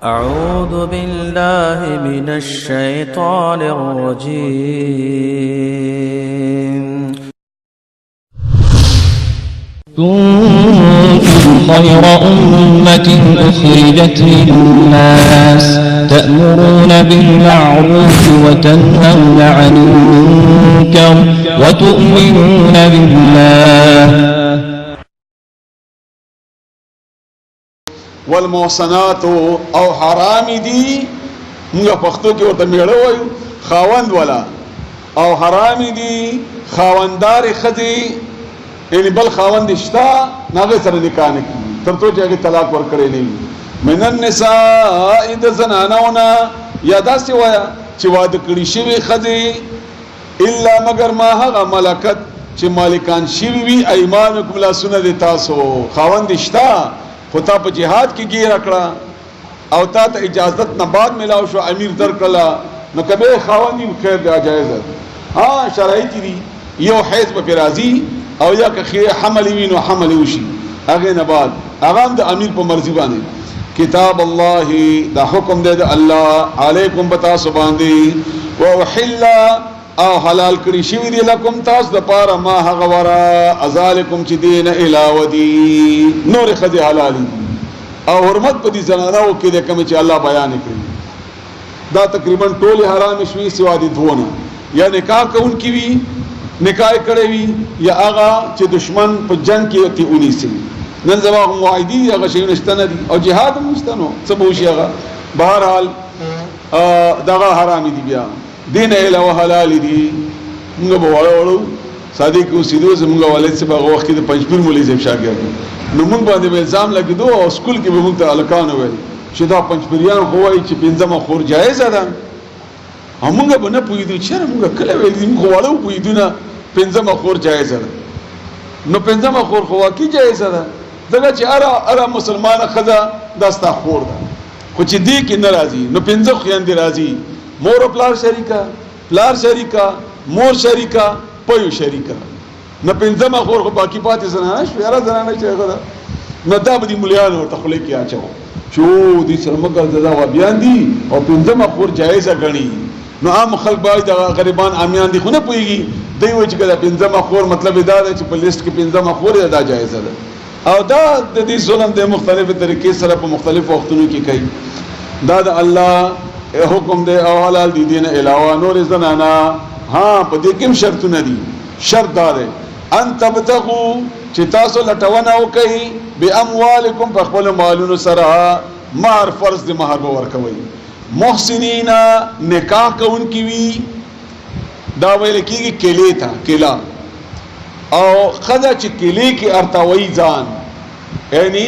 أعوذ بالله من الشيطان الرجيم. كنتم خير أمة أخرجت للناس تأمرون بالمعروف وتنهون عن المنكر وتؤمنون بالله. والمحصنات او حرام دي موږ پښتو کې ورته میړه وایو خاوند ولا او حرام دي خاوندار خدي یعنی بل خاوند شتا ناغه سره نکاح نه کوي تر څو چې هغه طلاق ورکړي نه من النساء اذا زنانونا یا داسې وایا چې واده کړي شوی خدي الا مگر ما هغه ملکت چې مالکان شوی وي ايمانکم لا سنت تاسو خاوند شتا خو تا په جهاد کې گیر کړه او تا ته اجازت نه بعد ملاو شو امیر درکړه نو کبه خاوندی خیر دی جایز ها شرایط دي یو حیث په راضی او یا که حمل وینو حمل وشي هغه نه بعد هغه د امیر په مرضی باندې کتاب الله دا حکم دی د الله علیکم بتا سبحانه او حل او حلال کړی شوی دی لکم تاسو د پاره ما هغه ورا ازالکم چې دین الهودی نور خدای حلال او حرمت په دې زنانو کې د کوم چې الله بیان کړی دا تقریبا ټول حرام شوی سوا دي دونه یا نکاح کون کی وی نکاح کړی وی یا هغه چې دشمن په جنگ کې وتی اونې سي نن زما موعدی هغه شی نشته دي او جهاد مستنو سبو شي هغه بهر حال دغه حرام دي بیا دین الهو حلال دي موږ به وړو صادق اوسېدو زموږ والد صاحب هغه وخت د پنځپیر مولوی صاحب شاګرد نو موږ باندې الزام لګیدو او سکول کې به موږ ته الکان وایي چې دا پنځپیریان خو وایي چې پنځمه خور جایز ده همغه به نه پوهېدو چې موږ کله ویلي موږ وړو پوهېدو نه پنځمه خور جایز ده نو پنځمه خور خو واقعي جایز ده ځکه چې اره مسلمانه ښځه دا ستا خور ده خو چې دې کې نه راځي نو پنځه خویندې راځي مور او پلار شریکا پلار شریکا مور شریکا پيو شریکا نه پنځمه خور خو باقی پاتې زنانه شو یاره زنانه چې هغه نه دا به دي مليان ورته خله کې اچو شو دي سرمګل ددا و بیان دي او پنځمه خور جایزه غني نو عام خلک باید د غریبان عامیان دي خو نه پويږي دوی و چې کله پنځمه خور مطلب دا دی چې په لیست کې پنځمه خور دا جایزه ده او دا د دې ظلم د مختلفه طریقې سره په مختلفو وختونو کې کوي دا د الله حکم دے او حلال دی دین علاوہ نور زنانا ہاں پا دیکھم شرطونه دی شرط دارے ان تبتغو چی تاسو لٹونا ہو کئی بی اموالکم پا خپل مالون سرا مہر فرض دی مہر بورکوئی محسنین نکاح کون کی وی داوئی لکی گی کلی تھا کلا او خدا چی کلی کی ارتاوئی زان یعنی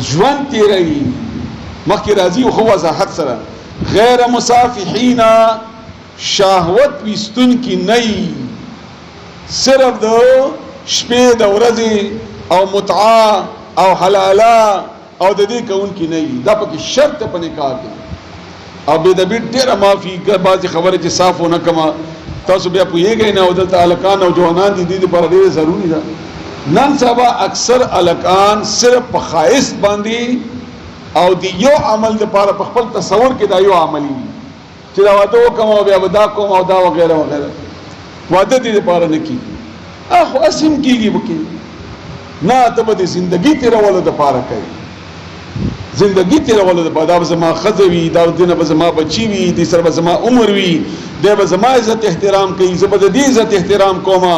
جوان تیرئی مخی رازی و خو وضاحت سرا غیر مصافحین شهوت وستون کی نئی صرف دو شپې د ورځې او متعه او حلاله او د دې کون کی نئی دا پکې شرط په نکاح کې او به د بیت ډیره معافي بعضی خبره چې صاف ونه کما تاسو بیا پوهیږئ نه او دلته الکان او جوانان دي د پر ډیره ضروری ده نن سبا اکثر الکان صرف په خایس باندې او دی یو عمل د پاره په خپل تصور کې دا یو عملی چې دا واده وکم او بیا ودا کوم او دا وغیرہ وغیرہ واده دې لپاره نه کیږي اخو اسیم کیږي وکي نه ته به زندگی تیرولو د پاره کوي زندگی تیرولو د پاره دا زما خزوي دا دینه به زما بچی وي دې سره به زما عمر وي دې به زما عزت احترام کوي زه به دې عزت احترام کوم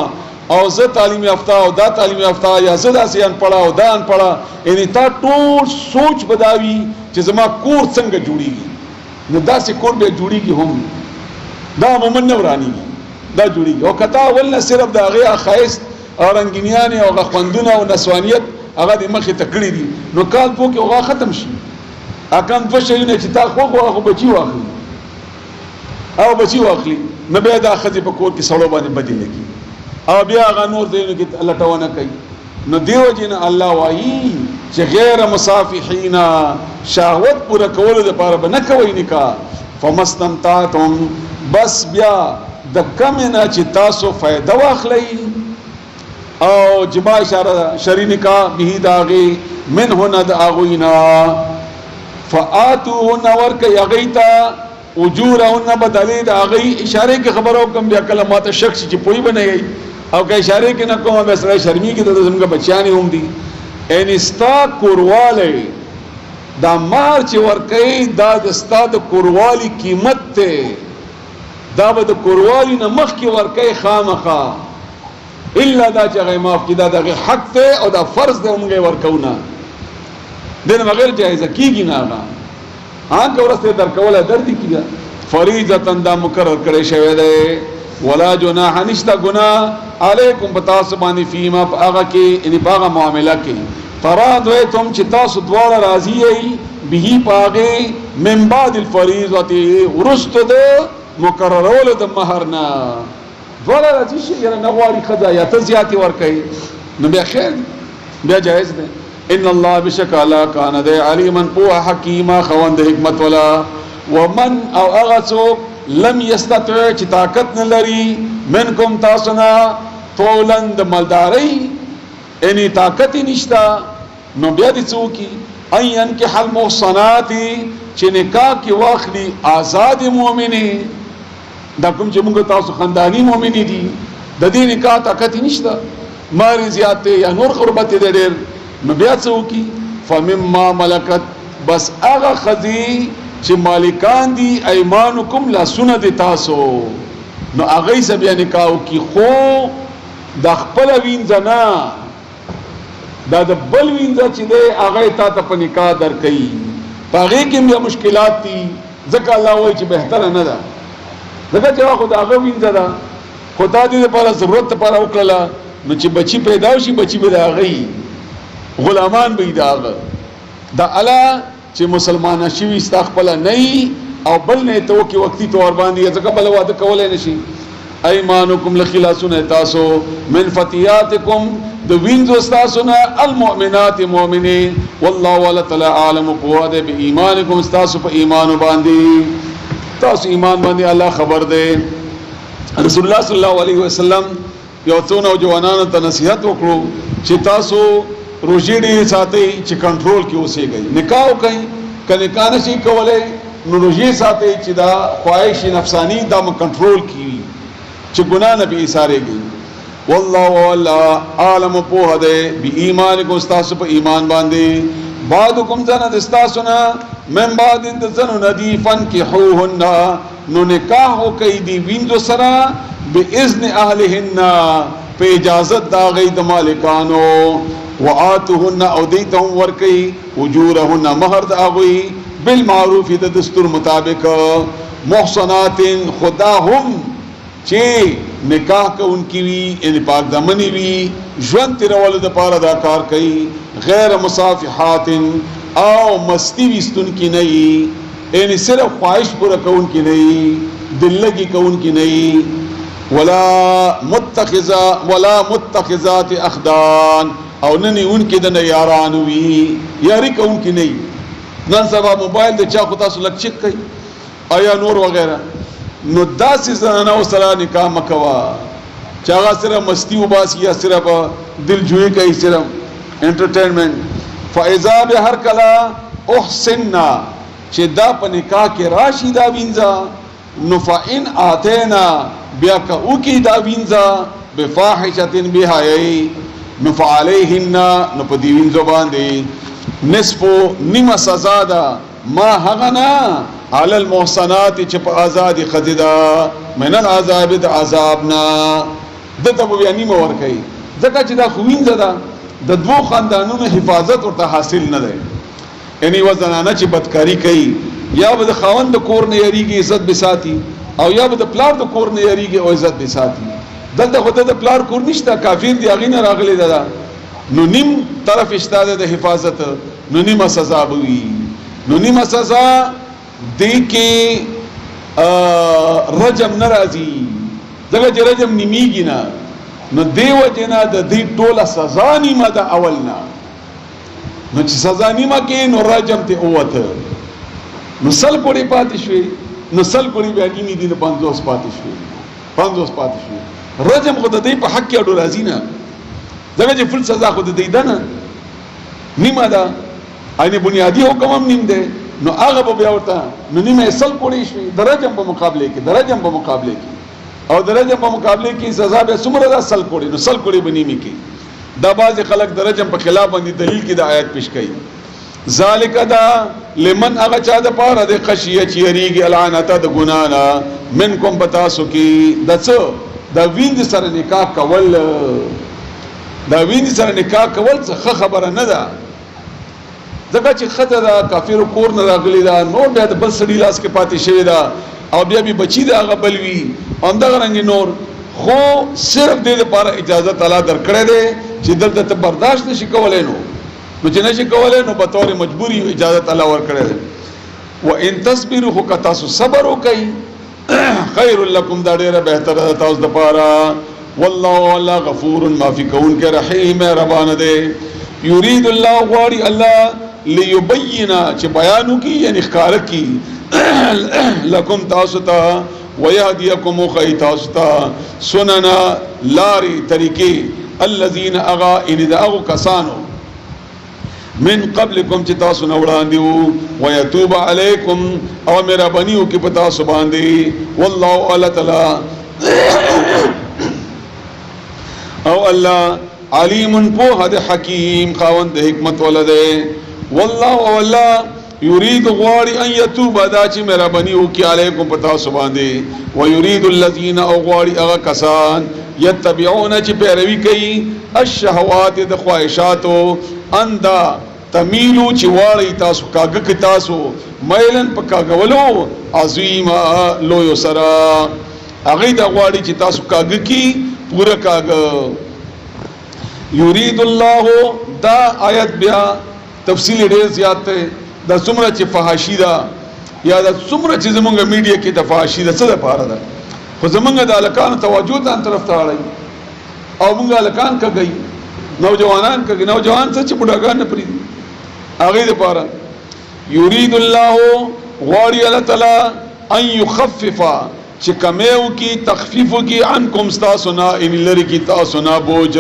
او زه تعلیم یافته او دا تعلیم یافته یا زه داسې ان پړه او دا ان پړه یعنی تا ټول سوچ بداوي چې زما کور څنګه جوړیږي نو داسې کور به جوړیږي هم دا مومن نه ورانی دا جوړیږي او کتا ولنه صرف دا غیا خایس او رنگینیان او غخوندونه او نسوانیت هغه د مخې تکړی دي نو کال پو کې هغه ختم شي اکم په شي نه چې تا خو بچي واخلي او بچي واخلي نه به دا خځې په کور کې سړو باندې بدلی کی او بیا هغه نور دینو کې الله ټونه کوي نو دیو جن الله وایي چې غیر مصافحین شهوت پورا کولو لپاره به نه کوي نکاح فمستمتعتم بس بیا د کم نه چې تاسو فائدہ واخلئ او جماع اشاره شری نکاح به داغي من هنا د اغوینا فآتوهن ورکی اغیتا اجورهن بدلی دا اغی اشاره کی خبرو کم بیا کلمات شخص چی پوئی بنے گئی او که اشاره کی نکو ہم اسرائی شرمی کی دا زمگا بچانی ہوں دی این استا کوروالی دا مار چی ورکی دا دستا دا کوروالی قیمت تے دا با دا کوروالی نمخ کی ورکی خامخا الا دا چی غی معاف کی دا دا غی حق تے او دا فرض دے ہمگے ورکونا دین مغیر جائزہ کی گی ناغا آن کا ورستے در کولا دردی کیا فریضتن دا مقرر کرے شوے دے ولا جناح نشتا گناہ علیکم بتاسبانی فیما آغا کی انہی پاغا معاملہ کی تراد ہوئے تم چی تاسو دوارا راضی ای بھی پاغے من بعد الفریضتی ورست دے مقررول دا مہرنا دوارا راضی شئی یا نغواری خدا یا تزیاتی ورکئی نبی خیر بیا جائز دے ان اللہ بشک اللہ کان دے علیما پوہ حکیما خوند حکمت ولا ومن او اغسو لم یستطع چی طاقت نلری منکم تاسنا طولند مالداری اینی طاقتی نشتا نو بیادی چوکی این که حل محصناتی چی نکاح کی واخلی آزاد مومنی دا کم چی منگو تاسو خاندانی مومنی دی دا دی نکاح طاقتی نشتا ماری زیادتے یا نور قربتی دے دیر نو بیا چوکی فمما ملکت بس اغا خذی چی مالکان دی ایمانکم لا سند تاسو نو اغی سا بیا نکاحو کی خو دا خپل وینزنا دا دا بل وینزا چی دے اغی تا تا پا نکاح در کئی پا اغی کم یا مشکلات تی ذکر اللہ ہوئی چی بہتر ندا ذکر چوا خود اغی وینزا دا خدا دی دے پارا ضرورت پارا اکللا نو چی بچی پیداوشی بچی بیدا اغی غلامان بی دا آغا دا علا چی مسلمان شوی استاقبلا نئی او بل نے تو کی وقتی طور باندی ازکا بلا وعدہ کولے نشی ایمانکم لخلاسون تاسو من فتیاتکم دو وینزو استاسونا المؤمنات مومنین واللہ والا تعالی عالم قواد بی ایمانکم استاسو پا ایمانو باندی تاسو ایمان باندی اللہ خبر دے رسول اللہ صلی اللہ علیہ وسلم یوتون او جوانانو تا نصیحت وکڑو چی تاسو روزی ډېرې ساتئ چې کنټرول کې اوسېږئ نکاح وکئ که نکاح نشئ کولی نو روزې ساتئ چې دا خواهش نفساني دا مو کنټرول کړي چې ګناه نه پې ایسارېږئ والله والله عالم پوهه دی بإیمانکم ستاسو په ایمان باندې بعضکم ځنه د ستاسو نه من بعد د ځنو نه دي فانکحوهن نو نکاح وکئ دي وینځو سره بإذن اهلهن په اجازت د هغوی د مالکانو وآتوهن او دیتهم ورکی اجورهن مہر دا آغوی بالمعروفی دا دستور مطابق محصنات خدا هم چی نکاح کا ان کی وی ان پاک دمنی وی جون تیرول دا پارا دا کار کئی غیر مصافحات او مستی ویستن کی نئی یعنی صرف خواہش پورا کون کی نئی دل لگی کون کی نئی ولا متخذات اخدان او ننی ان کی دن یارانوی یاری کا ان کی نہیں نن سبا موبائل دے چاہ خدا سو لگ چک کئی آیا نور وغیرہ نو دا سی زنانو سرا نکاح مکوا چاہا صرف مستی وباسی یا صرف دل جوئی کئی صرف انٹرٹینمنٹ فائزا بے ہر کلا احسننا چی دا پا نکاح کے راشی دا وینزا نو فائن آتینا بیا کا اوکی دا وینزا بفاحشتن بہائی نفعلیہن نپدیوین زبان دے نصفو نیم سزا دا ما حغنا علی المحسنات چپ آزاد خزدہ من العذاب دا عذابنا دتا بیا نیم ورکی ذکا چی دا خوین زدہ دا دو خاندانون حفاظت ورطا حاصل نہ دے یعنی وہ زنانہ چی بدکاری کئی یا با دا خاون دا کور نے یریگی عزت بساتی او یا با دا پلار دا کور نے یریگی او عزت بساتی دلته خود د پلار کور نشته کافر دی هغه نه راغلی دا نو نیم طرف اشتاده د حفاظت نو نیمه سزا بوي نو نیمه سزا دی کې رجم ناراضي دغه چې رجم نیمیږي نه نو دیو جنا د دې ټوله سزا نیمه د اولنا نو چې سزا نیمه کې نو رجم ته اوته نو سل کوړي پاتې شوي نو سل کوړي بیا کې دي نه 50 پاتې شوي 50 پاتې شوي رجم خود دې په حق کې اډو راځي نه ځکه چې فل سزا خود دې ده نه نیمه ده اینه بنیادی حکم هم نیم ده نو هغه به بیا ورته نو نیمه سل کوړی شي درجه په مقابله کې او درجه په مقابله کې سزا به څومره ده سل کوړی نو سل کوړی بنیمی کې دا بعض خلک درجه په خلاف باندې دلیل کې د آیات پیش کړي ذالک دا لمن هغه چا د پاره د خشیه چې یریږي العنت د ګنانا منکم بتاسو کې دڅ دا ویند سره نکاح کول څه خبره نه ده ځکه چې خطه دا کافر کور نه راغلی دا نور بیا د بل سړي لاس کې پاتې شوی دا او بیا به بچی دا هغه بل وي همدغه رنګ نور خو صرف دې لپاره اجازه تعالی درکړې ده چې دلته ته برداشت نشي کولای نو چې نشي کولای نو په تور مجبوری اجازه تعالی ورکړې ده و ان تصبروا خو که تاسو صبر وکئ خیر لکم دا ډیره بهتره ده تاسو لپاره والله غفور معافی کون کې رحیم ربان ده یرید الله غواړي الله ليبين چې بیانو کی یعنی ښکار کی لکم تاسو ته ويهديكم خي تاسو ته سننا لاري طریقې الذين اغا ان ذاغ کسانو من قبلكم چې تاسو نه وړاندې وو ويتوب عليكم او میرا بنیو کې پتا سو باندې والله الله تعالی او الله علیم په هدا حکیم خاوند حکمت ولده والله والله یرید غواړي ان یتوب ادا چې میرا بنیو کې علیکم پتا سو باندې ويريد الذين او غواړي هغه کسان یتبعون چې پیروي کوي الشهوات د خواهشاتو اندا تمیلو چې واړی تاسو کاګه کې تاسو مایلن په کاګولو عظیما لوی سرا هغه د غواړي چې تاسو کاګه کې پورا کاګه یرید الله دا آیت بیا تفصیل ډیر زیات ده د څومره چې فحاشي ده یا د څومره چې زمونږ میډیا کې د فحاشي ده څه ده پاره ده خو زمونږ د الکان توجه ته طرف ته اړای او موږ الکان کوي نوجوانان کوي نوجوان څه چې بډاګان نه پری هغه د پاره یرید الله غواړي الله تعالی ان يخفف چې کمیو کی تخفیف کی عنکم استاسنا ان لری کی تاسنا بوج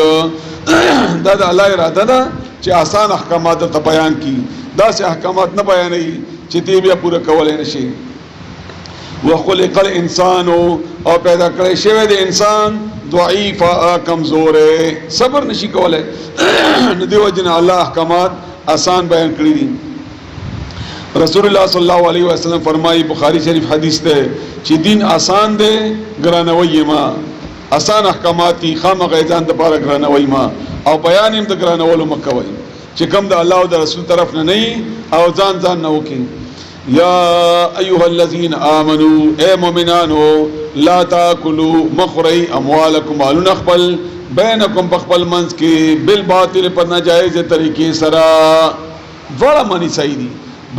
دا د الله اراده ده چې آسان احکامات ته بیان کی دا سه احکامات نه بیانې چې تی بیا پوره کولای نشي وخلق الانسان او پیدا کړی شوی د انسان ضعیف کمزور صبر نشي کولای نو دیو جن الله احکامات آسان بیان کړی دي رسول الله صلی الله علیه وسلم فرمایي بخاری شریف حدیث ده چې دین آسان ده ګرانوي ما آسان احکامات خامغه ځان د پاره ګرانوي ما او بیان هم د ګرانولو مکوي چې کوم د الله او د رسول طرف نه او ځان نه وکي یا ایها الذين امنوا اے مؤمنانو لا تاكلوا مخري اموالكم مالون خپل بینکم بخپل منځ کې بالباطل په ناجایز طریقې سره وړه معنی صحیح دي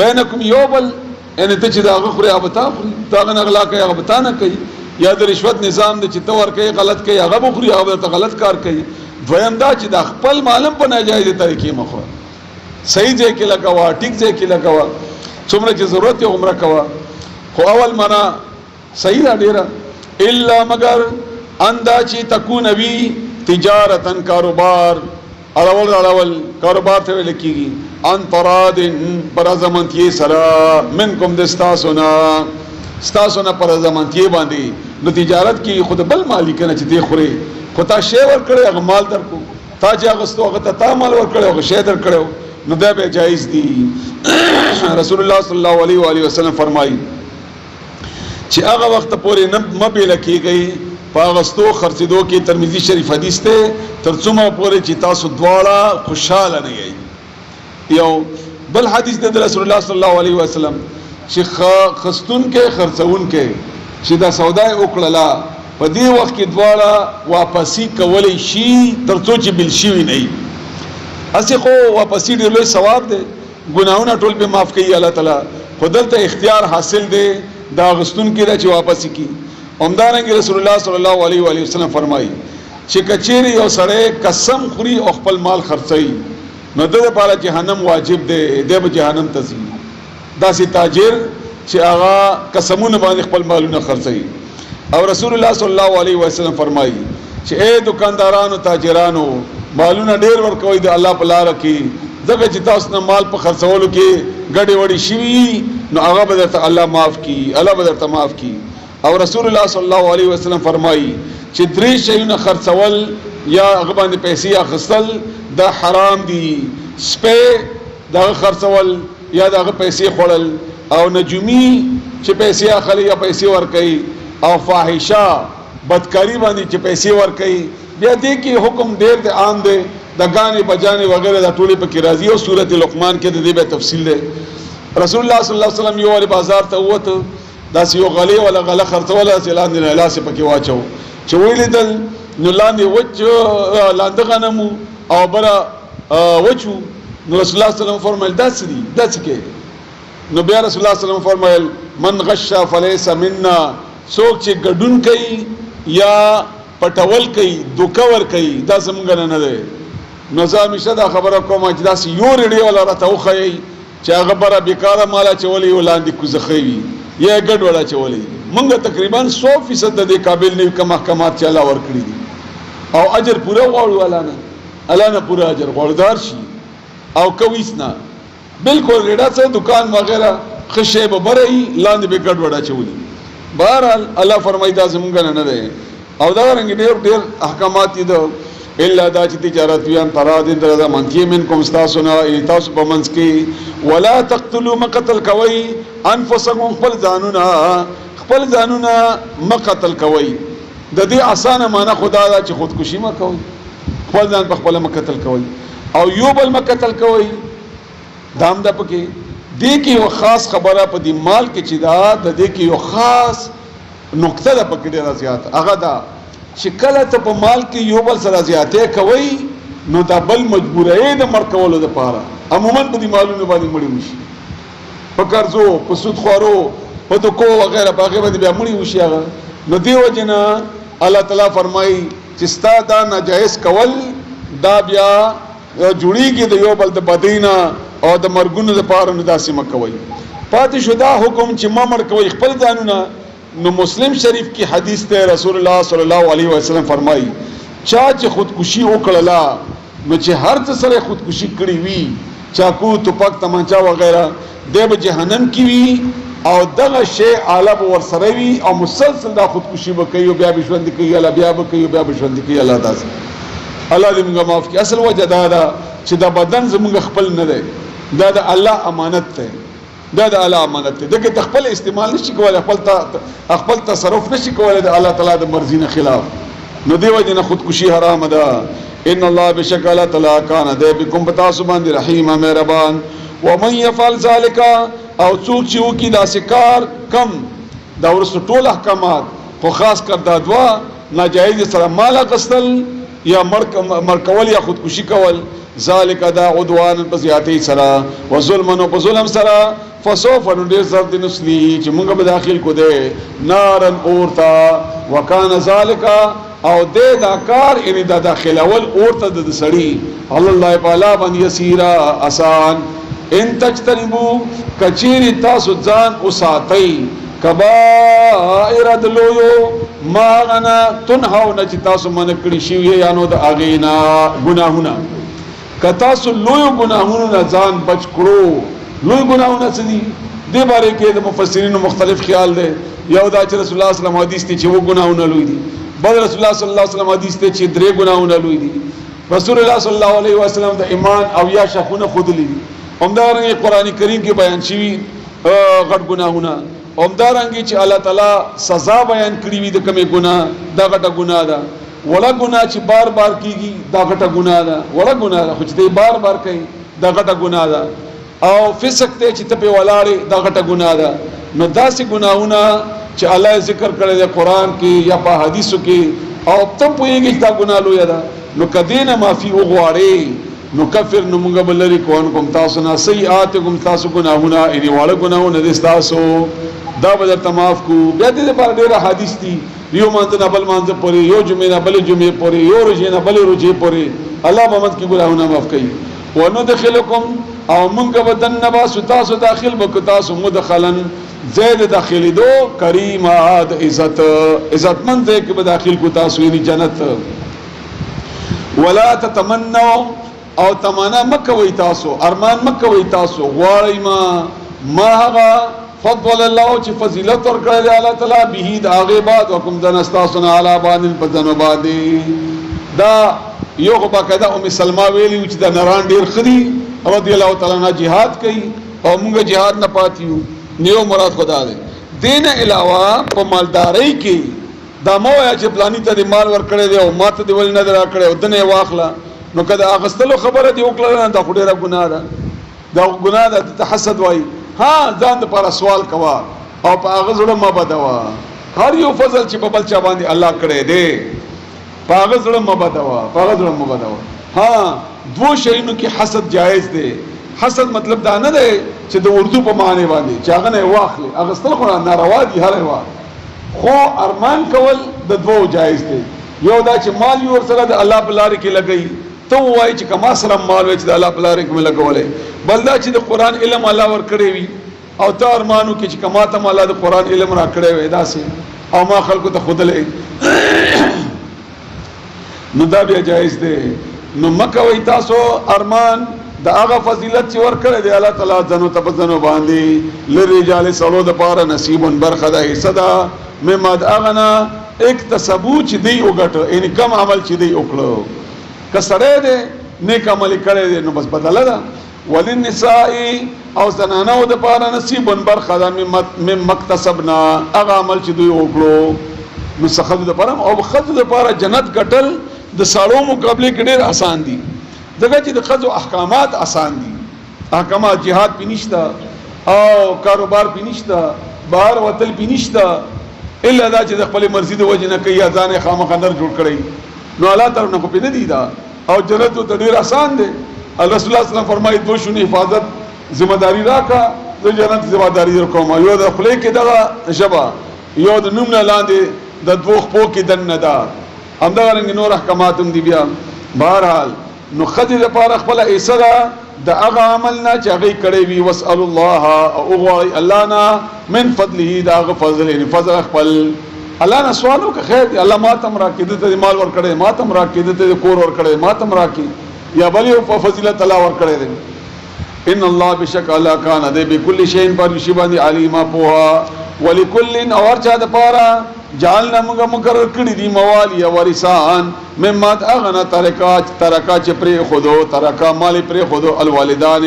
بینکم یوبل ان ته چې دا غخري ابتا دا غن اغلا کوي ابتا نه کوي یا د رشوت نظام د چې تور کوي غلط کوي هغه بخري هغه ته غلط کار کوي دویم دا چې د خپل مالم په ناجایز طریقې مخه صحیح ځای کې لګوا ټیک ځای کې لګوا څومره چې ضرورت یې عمره کوا خو اول معنا صحیح دا ډیره الا مگر اندا چې تكون وی تجارتن کاروبار اول کاروبار ته ویل کیږي ان تراد پر زمانتی سرا منکم دستاسونا ستاسونا پر زمانتی باندې نو تجارت کې خود بل مالک نه چې دی خوري خو تا شی ور کړی هغه مال درکو تا چې هغه ستو هغه تا مال ور کړی هغه شی در کړو نو دا به جایز دي رسول الله صلی الله علیه و آله وسلم فرمایي چې هغه وخت پورې نه مبیل کیږي پاغستو خرڅیدو کې ترمذی شریف حدیث ته ترڅومه پورې چې تاسو دواړه خوشاله نه یې یو بل حدیث د رسول الله صلی الله علیه وسلم چې خستون کې خرڅون کې چې دا سودا وکړه په دې وخت کې دواړه واپسی کولای شي ترڅو چې بل شي نه اسی خو واپسی ډیر لوی ثواب دی ګناونه ټول به معاف کوي الله تعالی خودلته اختیار حاصل دی دا غستون کې چې واپسی کی همدارنګه رسول الله صلی الله علیه و آله وسلم فرمایي چې کچېری یو سړی قسم خوري او خپل مال خرڅي نو د لپاره جهنم واجب دی د جهنم ته ځي دا سي تاجر چې هغه قسمونه باندې خپل مالونه خرڅي او رسول الله صلی الله علیه وسلم فرمایي چې اے دکاندارانو تاجرانو مالونه ډیر ورکوي د الله په لار کې ځکه چې تاسو نه مال په خرڅولو کې ګډې وډې شي نو هغه به درته الله معاف کی، الله به درته معاف کی. او رسول الله صلی الله علیه وسلم فرمایي چې 3 شیونه خرڅول یا هغه باندې پیسې اخیستل دا حرام دي. سپه دا خرڅول یا دا پیسې خوړل، او نجومی چې پیسې اخلي یا پیسې ورکړي، او فاحشه بدکاری باندې چې پیسې ورکړي. بیا دې کې حکم ډېر د عام دی، د غانې بجانې وغیرہ د ټولې پکې راځي. او سورۃ لقمان کې د دې به تفصیل دی. رسول الله صلی الله علیه وسلم یو بازار ته ووته، داسې یو غلی ولا غله خرڅوله چې لاندې نه لاسې پکې واچو، چې ویلیدل نو لاندې وچ لاندې غنمو او بره وچو. نو رسول الله صلی الله علیه وسلم فرمایل داسې دي داسې کې. نو بیا رسول الله صلی الله علیه وسلم فرمایل من غش فلیس منا، څوک چې ګډون کوي یا پټول کوي دوکور کوي دا زمونږ نه دی. نو زه همیشه دا خبره کوم چې داسې یو ریډیو ولا راته وښیي چې هغه بره بیکاره ماله چولی ولاندې کوزخی وي یا ګډ ولا چولی. مونږ تقریبا 100% د دې قابل نه یو که محکمات چې الله ورکړي دي، او اجر پوره غواړو الله نه پوره اجر غواړدار شي او کویس نه بالکل ریډا څه دکان وغیرہ خشه به برئی لاندې به ګډ وډا چولی. بهرحال الله فرمایي دا زمونږ نه دی. او دا رنګ ډېر احکامات دي الا دا چې تجارت ویان ترادین دردا منکی منکم استاسنا تاسو په منځ کې ولا تقتلوا مقتل کوي انفسکم، خپل ځانونه مقتل کوي. د دې اسانه معنی خدا دا چې خودکشي ما کوي، خپل ځان په خپل مقتل کوي او یو بل مقتل کوي. دام د پکې دې کې یو خاص خبره په دې مال کې چې دا د دې کې یو خاص نقطه ده پکې ډېره زیات. هغه دا چې کله ته په مال کې یو بل سره زیاتې کوي نو دا بل مجبورې د مړ کولو دپاره عموما په دې مالونو باندې مړي وشي، په قرضو، په سود خوارو، په دکو وغیرہ په هغې باندې بیا مړي وشي هغه. نو دې وجې نه الله تعالی فرمایي چې ستا دا ناجایز کول دا بیا جوړیږي د یو بل د بدۍ نه او د مرګونو دپاره. نو داسې مه کوئ. پاتې شو دا حکم چې مه مړ کوئ خپل ځانونه. نو مسلم شریف کی حدیث ته رسول الله صلی الله علیه وسلم فرمایي چا چې خودکشي وکړله نو چې هر څه سره خودکشي کړې وي، چاقو، توپک، تمانچا وغیرہ، دی به جهنم کې وي او دغه شی آله به ورسره وي او مسلسل دا خودکشي به کوي او بیا به ژوندي کوي، الله بیا به کوي بیا به ژوندي کوي. الله داسې الله دې موږ معاف کړي. اصل وجه دا ده چې دا بدن زموږ خپل نه دی، دا د الله امانت دی، دا د الله امانت دی. دغه خپل استعمال نشي کولای، خپل تصرف نشي کولای د الله تعالی د مرضی نه خلاف. نو دی وجه نه خودکشي حرام ده. ان الله بشک الله تعالی کان ده بكم بتاسو باندې رحیم مهربان. ومن يفعل ذلك او څوک چې وکي داسې کار کم دا ورسره ټول احکامات خو خاص کر دا دوا ناجایز سره مال اخیستل یا مړ کول یا خودکشي کول، ذالک دا عدوان په زیاتې سره و ظلم او په ظلم سره فسوف ندیر زر دی نسلی چې مونږ به داخل کو دی نارن اورتا وکان ذالک او دې دا کار یعنی دا داخل اول اورتا د سړی الله تعالی باندې یسیرا آسان. ان تجتنبو کچیر تاسو ځان اوساتئ کبائر دلویو ما غنا تنهو نه چې تاسو من کړی شی یانو د اغینا ګناهونه. که تاسو لوی ګناهونو نه ځان بچ کړو، لوی ګناهونه څه دي دې باره کې د مفسرینو مختلف خیال دی. یو دا چې رسول الله صلی الله علیه وسلم حدیث دی چې و ګناهونه لوی دي، بل رسول الله صلی الله علیه وسلم حدیث دی چې 3 ګناهونه لوی دي. رسول الله صلی الله علیه وسلم د ایمان او یا شخونه خودلی دي. همدارنګه قران کریم کې بیان شوی غټ ګناهونه، همدارنګه چې الله تعالی سزا بیان کړی وي د کومې ګناه دا غټه ګناه ده. وړه ګناه چې بار بار کیږي دا غټه ګناه ده، وړه ګناه ده خو چې بار بار کوي دا غټه ګناه ده. او فسق ته چې ته په ولاړې دا غټه ګناه ده. نو داسې ګناهونه چې الله ذکر کړی دی قران کې یا په حدیثو کې او ته پوهېږي دا ګناه لویه ده، نو کدینه معافي وغواړې نو کفر نو موږ بلری کوم تاسو نه سیئات کوم تاسو ګناهونه یعنی واړه ګناهونه دي تاسو دا به درته معاف کو. بیا دې لپاره ډېر حدیث دي، یو مانځه نه بل مانځه پورې، یو جمعې نه بل جمعې پورې، یو روژې نه بل روژې پورې الله به موږ کې ګناهونه معاف کوي. وندخلکم او موږ به دننه باسو تاسو داخل به تاسو مدخلن زید داخلي دو کریم د عزتمند ځای کې به داخل کو تاسو یعنی جنت. ولا تتمنوا او تمنا مکوي تاسو، ارمان مکوي تاسو، غواړی ما هغه فضل الله چې فضیلت ورکړی دی الله تعالی به د هغه بعد حکم د نستاسنا علی باندې پزنو باندې دا یو باقاعده ام سلمہ ویلی چې دا نران ډیر خدي رضی الله تعالی عنہ jihad کوي او موږ jihad نه پاتیو نیو مراد خدا دی دین علاوه په مالداري کې دا مو یا چې پلانی ته مال ورکړی دی او ماته دی ول نه درکړی او دنه واخله نو کله اغستلو خبره دی وکړه دا خډيره ګناه ده دا ګناه ده ته حسد وای ها ځان د پر سوال کوا او په هغه زړه ما بدوا هر یو فضل چې په بل چا باندې الله کړی دی په هغه زړه ما بدوا په هغه زړه ما بدوا ها دو شیونو کې حسد جایز دی حسد مطلب دا نه دی چې د اردو په معنی باندې چې هغه نه واخلي اغستل خو ناروا دي هر یو خو ارمان کول د دوه جایز دی یو دا چې مال یو سره د الله په لار کې لګي ته وای چې کما سره مال وچ د الله په لار کې لګولې بل دا چې د قران علم الله ور کړی وي او ته ارمانو کې چې کما ته الله د قران علم را کړی وي دا سي او ما خلکو ته خودلې نو دا بیا جایز دی نو مکه وای تاسو ارمان دا هغه فضیلت چې ور کړی دی الله تعالی ځنو تپزنو باندې لرجال سلو د پاره نصیب برخه ده صدا ممد اغنا اکتسبو چې دی وګټو ان کم عمل چې دی وکړو کسړې دې نیک عمل کړی دی نو بس بدله ده وللنساء او زنانو د پاره نصیب برخه ده مم مکتسبنا هغه عمل چې دوی وکړو نو څخه د پاره او خذ د پاره جنت ګټل د سالو مقابله کې ډېر آسان دي دغه چې د خذ احکامات آسان دي احکامات jihad پینشتا او کاروبار پینشتا بهر وتل پینشتا الا دا چې د خپل مرزي د وجه نه کوي ځان خامخا نر جوړ کړی نو الله تعالی نه کو پینې دی دا او جنت ته ډیر آسان دی رسول الله صلی الله علیه وسلم فرمایي دو شونه حفاظت ذمہ داری راکا د جنت ذمہ داری کوم یو د خپل کې دغه شبا یو د نوم نه لاندې د دوه خپو کې دنه دا همدغه رنګ نور احکامات هم دی بیا بهرحال نو خدای لپاره خپل ایسره د هغه عمل نه چې هغه کړی وي واسال الله او غوي الله نه من فضله دا هغه فضل نه فضل خپل الله نه سوالو که خیر دی الله ما تم را کېد ته مال ور کړی ما تم را کېد ته کور ور کړی ما تم را کېد یا بل یو فضیلت الله ور کړی دی ان الله بشک الله کان دی بكل شیء پر شی باندې علیما پوها ولکل اور چا د پاره جعلنا موږ مقرر کړی دي موالی ورثان ممات اغنا ترکا چې پرې خودو ترکا مال پرې خودو الوالدان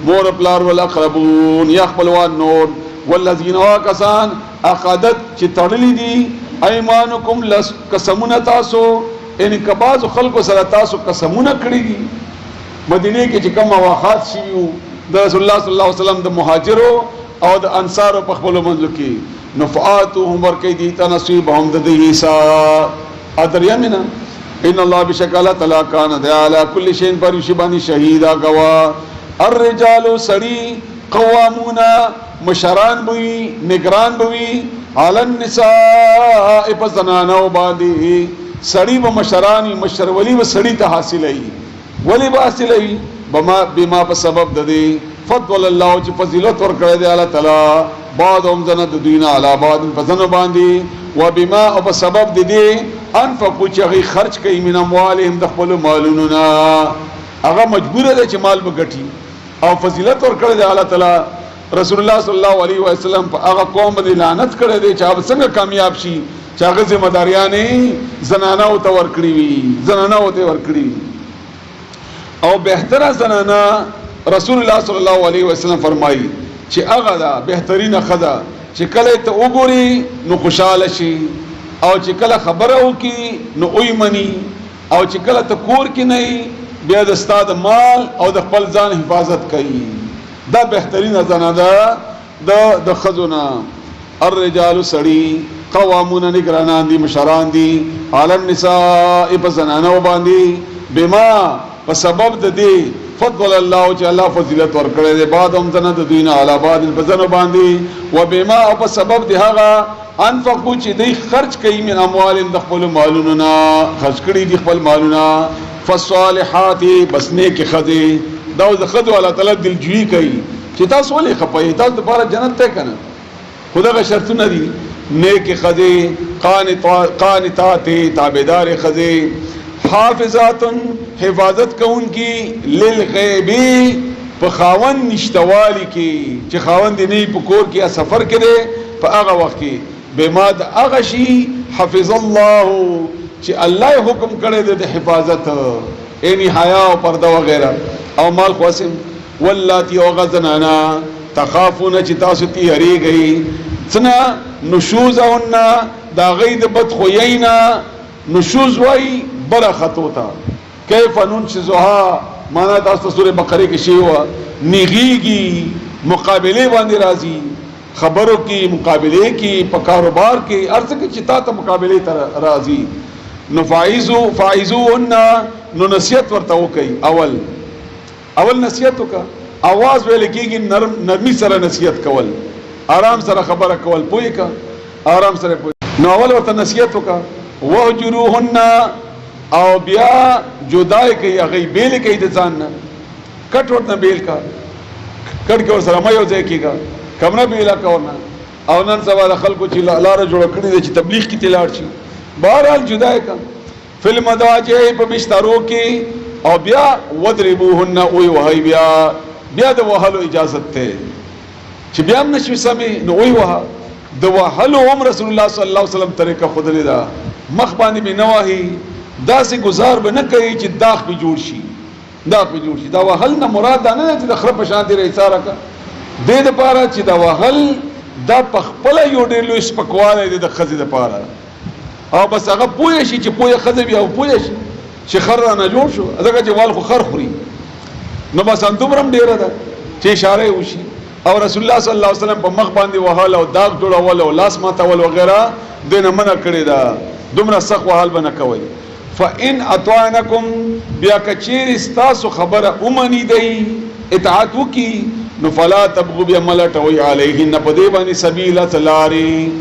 مور پلار والاقربون يخبلوان نور والذین واکسان عقدت چې تړلې دي ايمانکم لس قسمونه تاسو ان کباز خلق سره تاسو قسمونه کړی دي مدینه کې چې کوم واخات شیو د رسول الله صلی الله علیه وسلم د مهاجرو او د انصارو په خپل منځ کې نفعاتهم ورکی دیتا نصیبهم د دیسا ادریمنا ان الله بشکل تعالی کان د علی کل شیء پر شبانی شهیدا گوا الرجال سری قوامون مشران بوی نگران بوی علی النساء پزنانو باندې سړی و مشرانی مشر ولی و سړی ته حاصلې ولی به حاصلې بما په سبب د دې فضل الله چې فضیلت ورکړی دی الله تعالی بعضهم زنه د دین علی بعض فزن باندې و بما او په سبب د دې انفقوا چې هغه خرج کوي من اموالهم د خپل مالونو نه هغه مجبور دی چې مال وګټي او فضیلت ورکړی دی الله تعالی رسول الله صلی الله علیه وسلم په هغه قوم باندې لعنت کړی دی چې هغه څنګه کامیاب شي چې هغه ذمہ داریانې زنانه او ته ورکړي وي زنانه او ته ورکړي او بهتره زنانه رسول الله صلی الله علیه وسلم فرمایي چې هغه دا بهترینه خدا چې کله ته وګوري نو خوشاله شي او چې کله خبره وکي نو اویمني او چې کله ته کور کې نه بیا د استاد مال او د خپل ځان حفاظت کوي دا بهترینه زنانه د خزونه الرجال سړي قوامون نگرانان دي مشران دي علی النساء بزنانو باندې بما په سبب د دې فضل الله چې الله فضیلت ورکړي دی بعضهم زنه د دین علی بعض بزنو باندې و بما او په سبب د هغه انفقوا چې دوی خرج کوي من اموال د خپل مالونو نه خرج کړي دي خپل مالونه فالصالحات بس نیک خدي دا د خدو الله تعالی دلجویی کوي چې تاسو ولې خپای تاسو لپاره جنت ته کنه خدای شرطونه دي نیک خدي قانتات تابعدار خدي حافظات حفاظت کون کی للغیبی په خاوند نشتوالی کې چې خاوند نه په کور کې سفر کړي په هغه وخت کې بما د هغه شي حفظ الله چې الله حکم کړی د حفاظت یعنی حیا او پرده وغیرہ او مال قسم واللاتی او غزنانا تخافون چې تاسو تیریږئ څنګه نشوزهن دا غید بد خوینا نشوز وای برخطو تا کیف ننشزها معنا تاسو سورہ بقره کې شی و نیغيږي مقابله باندې راځي خبرو کې مقابله کې په کاروبار کې ارڅ کې چې تا ته مقابله تر راځي نو فایزوهن نو نصیحت ورته وکي اول نصیحت وکا आवाज ویل کېږي نرمي سره نصیحت کول آرام سره خبره کول پوي کا آرام سره پوي نو اول ورته نصیحت وکا وهجروهن او بیا جدای کوي هغه بیل کوي د ځان نه کټ ورته بیل کا کټ کې ور سره مې یو ځای کېګا کمنه بیل کاونه او نن سبا د خلکو چې لار جوړ کړی چې تبلیغ کې تلاړ شي بهرحال جدای کا فلم دواجه په بسترو کې او بیا وضربوهن او وهي بیا د وهلو اجازه ته چې بیا هم نشوي سمې نو وی وها د وهلو هم رسول الله صلی الله علیه وسلم طریقه خود لیدا مخ باندې به نواهي داسې گزار به نه کوي چې داغ به جوړ شي دا وهل نه مراد نه چې د خره په شان دی رېساره کا د دې لپاره چې دا وهل دا په خپل یو ډېر لوی سپکواله دی د خزې لپاره او بس هغه پوهه شي چې پوهه خزې بیا پوهه شي چې خر نه جوړ شو ځکه چې وال خو خر خوري نو بس اندومرم ډیره ده چې اشاره وشي او رسول الله صلی الله علیه وسلم په مخ باندې وهل او داغ جوړول او لاس ماتول وغیرہ دنه منع کړی دا دومره سخت وهل بنه کوي فان اطعنکم بیا کچیر استاسو خبره اومنی دی اطاعت وکي نو فلا تبغوا بملټوي علیهن پدې باندې سبیل تلاری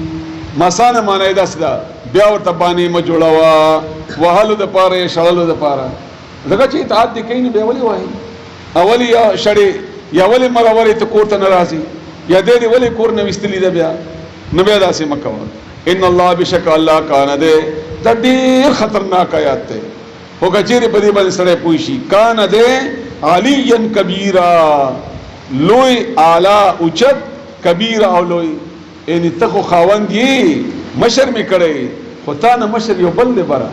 مسانه معنی دا سدا بیا ورته باندې مجوړوا وهلو د پاره شړلو د پاره دغه چې اطاعت دې کین به ولي وای اولی یا شړې یا ولی مروري ته کور ته ناراضي یا دې ولی کور نه وستلی ده بیا نو بیا داسې مکو ان الله بشک الله کان دې د ډیر خطرناک آیات ته هو کچېره په دې باندې سره پوښي کان دې علیا کبیرا لوی اعلی اوچت کبیر او لوی ان ته خو خاوند یې مشر می کړي خو تا نه مشر یو بل دی برا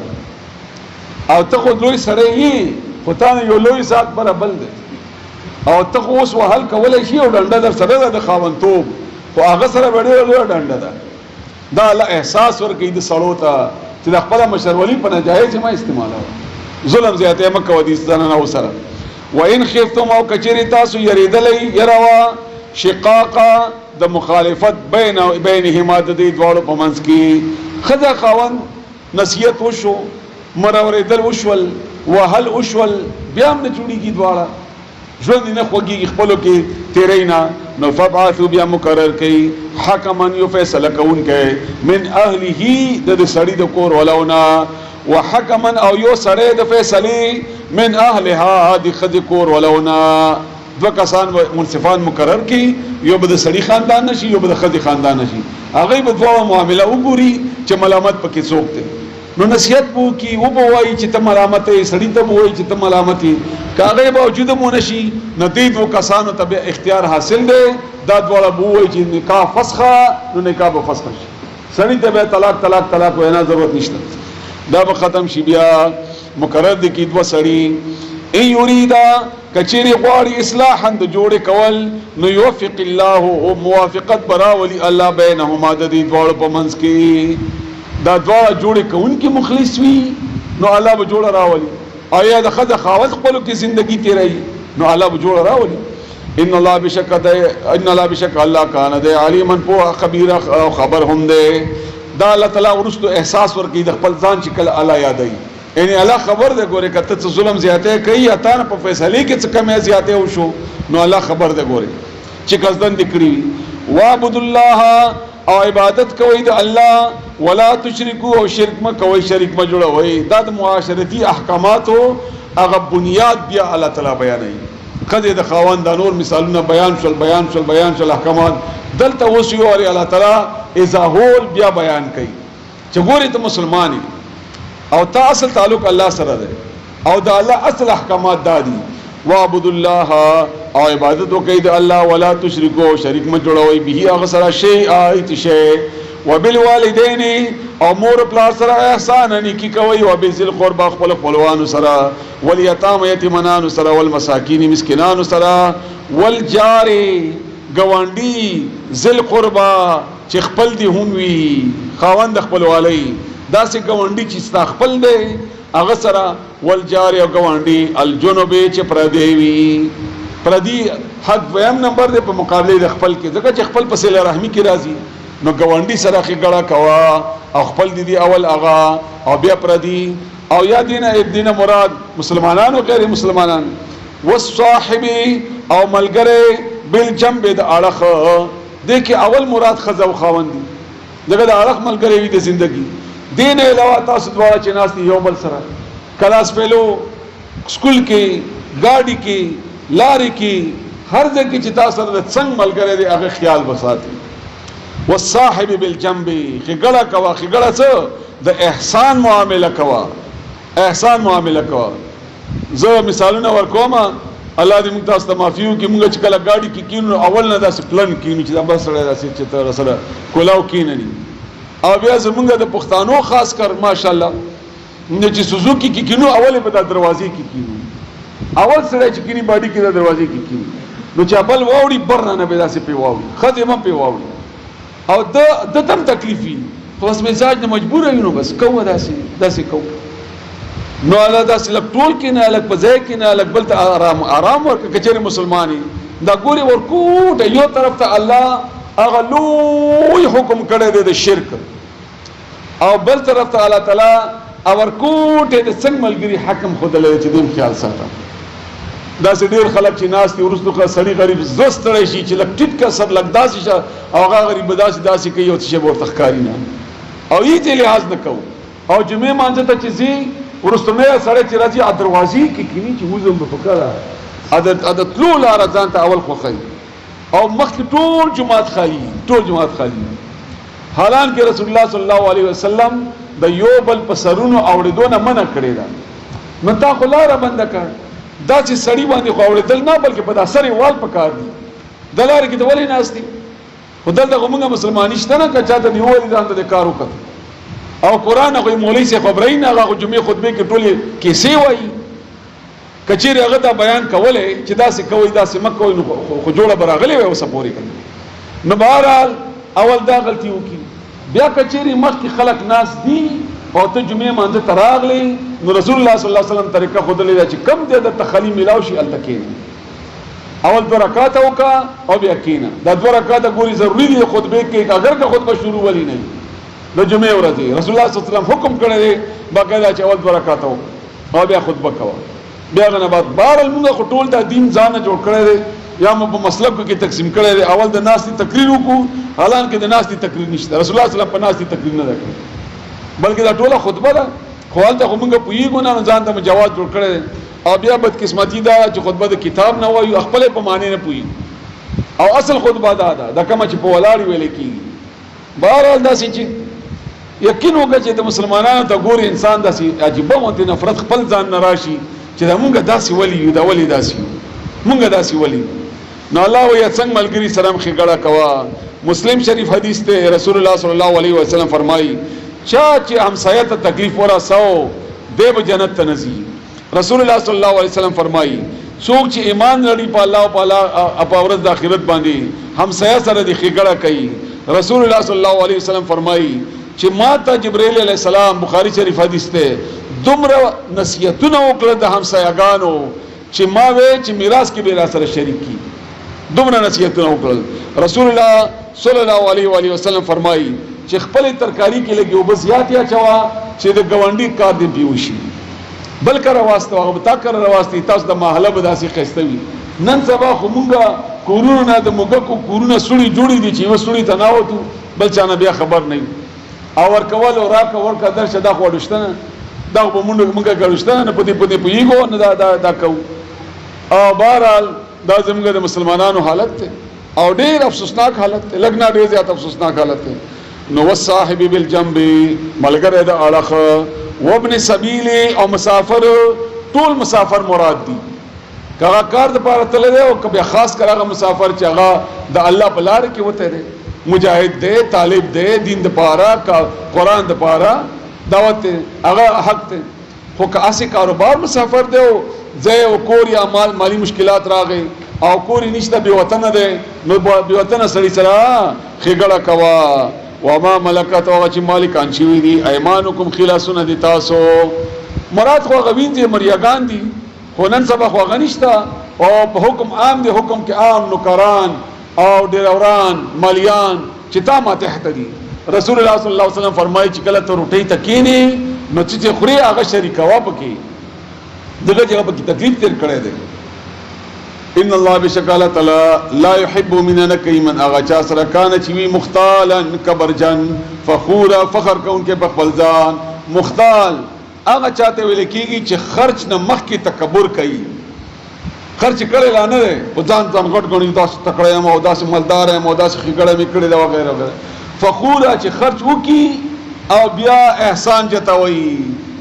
او ته خو لوی سره یې خو تا نه یو لوی ذات برا بل دی او ته خو اوس وهل کولای شي او ډنډه در سره د خاوندتوب خو هغه سره وړي لوی ډنډه ده دا الله احساس ورکړي د سړو ته چې د خپل مشرولي په ناجایز ما استعمالوي ظلم زیاته مکه ودی ځنه نو سره وان خفتم او کچری تاسو یریدلې يروا شقاقا د مخالفت بینهما د دې دواړو په منځ کې خدا خاوند نصیحت وشو مرورېدل وشول وهل وشول بیا هم نه جوړیږي دواړه ژوند نه خوږي خپلو کې تیرینا نو فبعثوا بیا مقرر کړي حکما یو فیصله کوونکی من اهله د سړی د کور ولونا وحکما او یو سړی د فیصله من اهلها د خد کور ولونا دو کسان منصفان مقرر کړي یو به د سړی خاندان نشي یو به د خد خاندان نشي هغه به دوه معاملې وګوري چې ملامت پکې څوک دی نو نصیحت بو کی و بو وای چې ته ملامت یې سړی ته وای چې ته ملامت یې کاغه باوجود مون شي نتیج و کسانو ته اختیار حاصل دی دا ډول بو وای چې نکاح فسخه نو نکاح به فسخ شي سړی ته به طلاق وینا ضرورت نشته دا به ختم شي بیا مقرر دي کی دو سړی ای یریدا کچری غواړي اصلاحا د جوړ کول نو یوفق الله او موافقت براولی الله بینهما د دې ډول په منځ کې دا دوا جوړ کونکي مخلص وي نو الله به جوړ راولي آیا د خد خاوت خپل کې زندگی تیري نو الله به جوړ راولي ان الله بشک الله کان د علیما په خبیر او خبر هم ده دا الله تعالی ورستو احساس ورکی د خپل ځان چې کله الله یادای یعنی الله خبر ده ګوره کته څه ظلم زیاته کوي اته په فیصله کې څه کم زیاته وشو نو الله خبر ده ګوره چې قصدن دکړي وعبد الله او عبادت کوي د الله ولا تشرکو او شرک ما کوي شریک ما جوړوي دا د معاشرتي احکاماتو هغه بنیاد بیا الله تعالی بیانوي کله د خاوند د نور مثالونه بیان شول احکامات دلته وسیو او الله تعالی ازاهول بیا بیان کوي چې ګوري ته مسلمانی او تا اصل تعلق الله سره ده او د الله اصل احکامات دادي وعبد الله او عبادت وکړئ د الله ولا تشرکو شریک مه جوړوئ به هغه سره شیئا هیڅ شی وبالوالدین او مور پلار سره احسان نیکی کوي وبذل قربا خپل خپلوانو سره والیتام یتیمانو سره والمساکین مسکینانو سره والجار ګوانډي ذل قربا چې خپل دی هم وي خاوند خپل والی داسې ګوانډي چې ستا خپل دی هغه سره والجار او ګوانډي الجنوب چې پردی وي پردی حق ویم نمبر دی په مقابله د خپل کې ځکه چې خپل په صله رحمی کې راځي نو ګوانډي سره خګړه کوا او خپل دي اول اغا او بیا پردی او یا دینه مراد مسلمانانو غیر مسلمانان والصاحب او ملګری بالجنب د اړخ د کې اول مراد خزه او خاوند دي دغه د اړخ ملګری وي د ژوندۍ دین علاوه تاسو دواړه چې ناس یو بل سره کلاس پیلو سکول کې ګاډي کې لارې کې هر ځای کې چې تاسو سره څنګه ملګری دی هغه خیال وساتئ والصاحب بالجنب خګړه کوا خګړه څه د احسان معامله کوا احسان معامله کوا زه مثالونه ورکوم الله دې موږ تاسو ته معافي وکړي موږ چې کله ګاډي کې کینو اول نه داسې پلان کینو چې دا بس سره داسې چې تر سره کولاو کینني او بیا زمونږ د پښتانو خاص کر ماشاءالله نه چې سوزوکی کې کینو اول په دروازې کې کینو اول سره چې کینی باډي کې د دروازې کې کینو نو چې بل واوړي برنه نه به داسې پیواوړي خځه هم پیواوړي او د تم تکلیفي خو اس مزاج نه مجبور یو نو بس کوه داسې کوه نو الله داسې لک ټول کې نه لک پځای کې نه لک بل ته آرام ورک کچېره مسلمانۍ دا ګوري ورکوټ یو طرف ته الله هغه لوی حکم کړی دی د شرک او بل طرف ته الله تعالی ورکوټ د څنګه ملګری حکم خود له چې دیم خیال ساته دا ډېر خلک چې ناس دي ورستو کا سړی غریب زست راشي شي چې لک ټیټ کا سر لک داسې شه او هغه غریب داسې کوي او څه ورته ښکاری نه او یې ته لحاظ نه کوو او جمعه مانځه ته چې زی ورستنه سړی چې راځي ا دروازې کې کینی چې وزم په فکر عادت لو لار ځان ته اول خوخی او مخکې ټول جماعت خالی حالان کې رسول الله صلی الله علیه وسلم د یو بل په سرونو اوړېدو نه منع کړی دا نو تا خو لاره بنده کړ دا چې سړی باندې خو اوړېدل نه بلکې په دا سرې وال پکار دي د لارې کې د ولې ناست دي خو دلته خو موږ مسلمانۍ شته نه که چاته نیولي ځان ته د کار وکړ او قرآن خو مولوي صاحب خبرې نه هغه خو جمعې خطبې کې ټولې کیسې وایي که چیرې هغه دا بیان کولی چې داسې کوئ داسې مه کوئ نو خو جوړه به راغلی وی اوسه پورې کړي نو بهرحال اول دا غلطي وکړي بیا که چیرې مخکې خلک ناس دي او ته جمعې مانځه ته راغلی نو رسول الله صلی الله علیه وسلم طریقه ښودلې ده چې کم دی درته خالي میلاو شي هلته کښېنه اول 2 رکعاته وکړه او بیا کښېنه دا 2 رکعاته ګوري ضروري دي خطبې کې اگر که خطبه شروع ولي نه د جمعې ورځې رسول الله صلی الله علیه وسلم حکم کړی دی باقاعده چې اول 2 رکعاته وکړه او بیا خطبه کوه بیا غنه بعد بهرحال موږ خو ټول دا دین ځانه جوړ کړی دی یا مو په مسلکو کې تقسیم کړی دی اول د ناستي تقریر وکړو حالانکه د ناستي تقریر نشته رسول الله صلی الله علیه وسلم په ناستي تقریر نه کړی بلکې دا ټوله خطبه ده خو هلته خو موږ پوهېږو نه ځان ته جواز جوړ کړی دی او بیا بدقسمتي دا چې خطبه د کتاب نه وایو خپل په معنی نه پوهېږو او اصل خطبه دا دا کومه چې په ولاړې ویل کېږي بهرحال داسې چې یقین وکړه چې د مسلمانانو ته ګوري انسان داسې عجیبه غوندې نفرت خپل ځان نه راشي چې دا مونږ داسې ولي یو دا ولې داسې یو مونږ داسې ولي نو الله وایي څنګه ملګري سره هم ښېګړه کوه مسلم شریف حدیث دی رسول الله صلی الله علیه وسلم فرمایي چا چې همسایه ته تکلیف ورساو دی به جنت ته نه ځي رسول الله صلی الله علیه وسلم فرمایي څوک چې ایمان لري په الله او په ورځ د آخرت باندې همسایه سره د ښېګړه کوي رسول الله صلی الله علیه وسلم فرمایي چې ما ته جبرائیل علیه السلام بخاری شریف حدیث دی دومره نصیحتونه وکړه د همسایګانو چې ما وې چې میراث کې به را سره شریک کی دومره نصیحتونه وکړل رسول الله صلی الله علیه و وسلم فرمایي چې خپل ترکاری کې لګي او بس یاد یا چوا چې د ګوانډي کار دی پیوشي بل کار واسطه هغه تا کار واسطه تاسو د محله بداسي خستوي نن سبا خو مونږه کورونه نه د موږ کورونه سړي جوړي دي چې وسړي تناوتو بل چانه بیا خبر نه او ورکول او راک ورکا درشه دا خوړشتنه دا په مونږه ګړشتنه نه پدې پویګو نه دا کو او بهرحال دا زموږ د مسلمانانو حالت ته او ډېر افسوسناک حالت ته لګنا ډېر زیات افسوسناک حالت ته نو والصاحب بالجنب ملګری د اړخ وابن سبیل او مسافر ټول مسافر مراد دي کغه کار د پاره تل دی او کبه خاص کر هغه مسافر چې هغه د الله په لار کې وته دی مجاهد دی طالب دی دین د پاره قرآن د پاره دعوت هغه حق دی خو که اسی کاروبار مسافر دی او ځای او کور یا مالی مشکلات راغی او کور نشته بې وطنه دی نو بې وطنه سړي سره ښېګړه کوه وما ملکت هغه چې مالکان شوي دي ایمانکم خلاصونه دي تاسو مراد خو هغه وینځې مریاګان دي خو نن سبا خو هغه نشته او په حکم عام دی حکم کې عام نوکران او ډیروران مالیان چې تا ما تحت دي رسول الله صلی الله علیه وسلم فرمایي چې کله ته روټۍ ته کینې نو چې خوري هغه شریکوا پکې دغه جگہ پکې تکلیف تیر کړی دی ان الله بشک الله تعالی لا يحب مننا کیمن اغا چا سره کان چې وی مختالا کبرجن فخورا فخر کوونکې په خپل ځان مختال هغه چاته ویل کېږي چې خرج نه مخکې تکبر کوي خرج کړي لا نه په ځان غټ غړي تاسو تکړه یم او داسې مالدار یم او داسې خګړه می کړي دا وغیرہ وغیرہ فخورا چې خرج وکي او بیا احسان جتاوي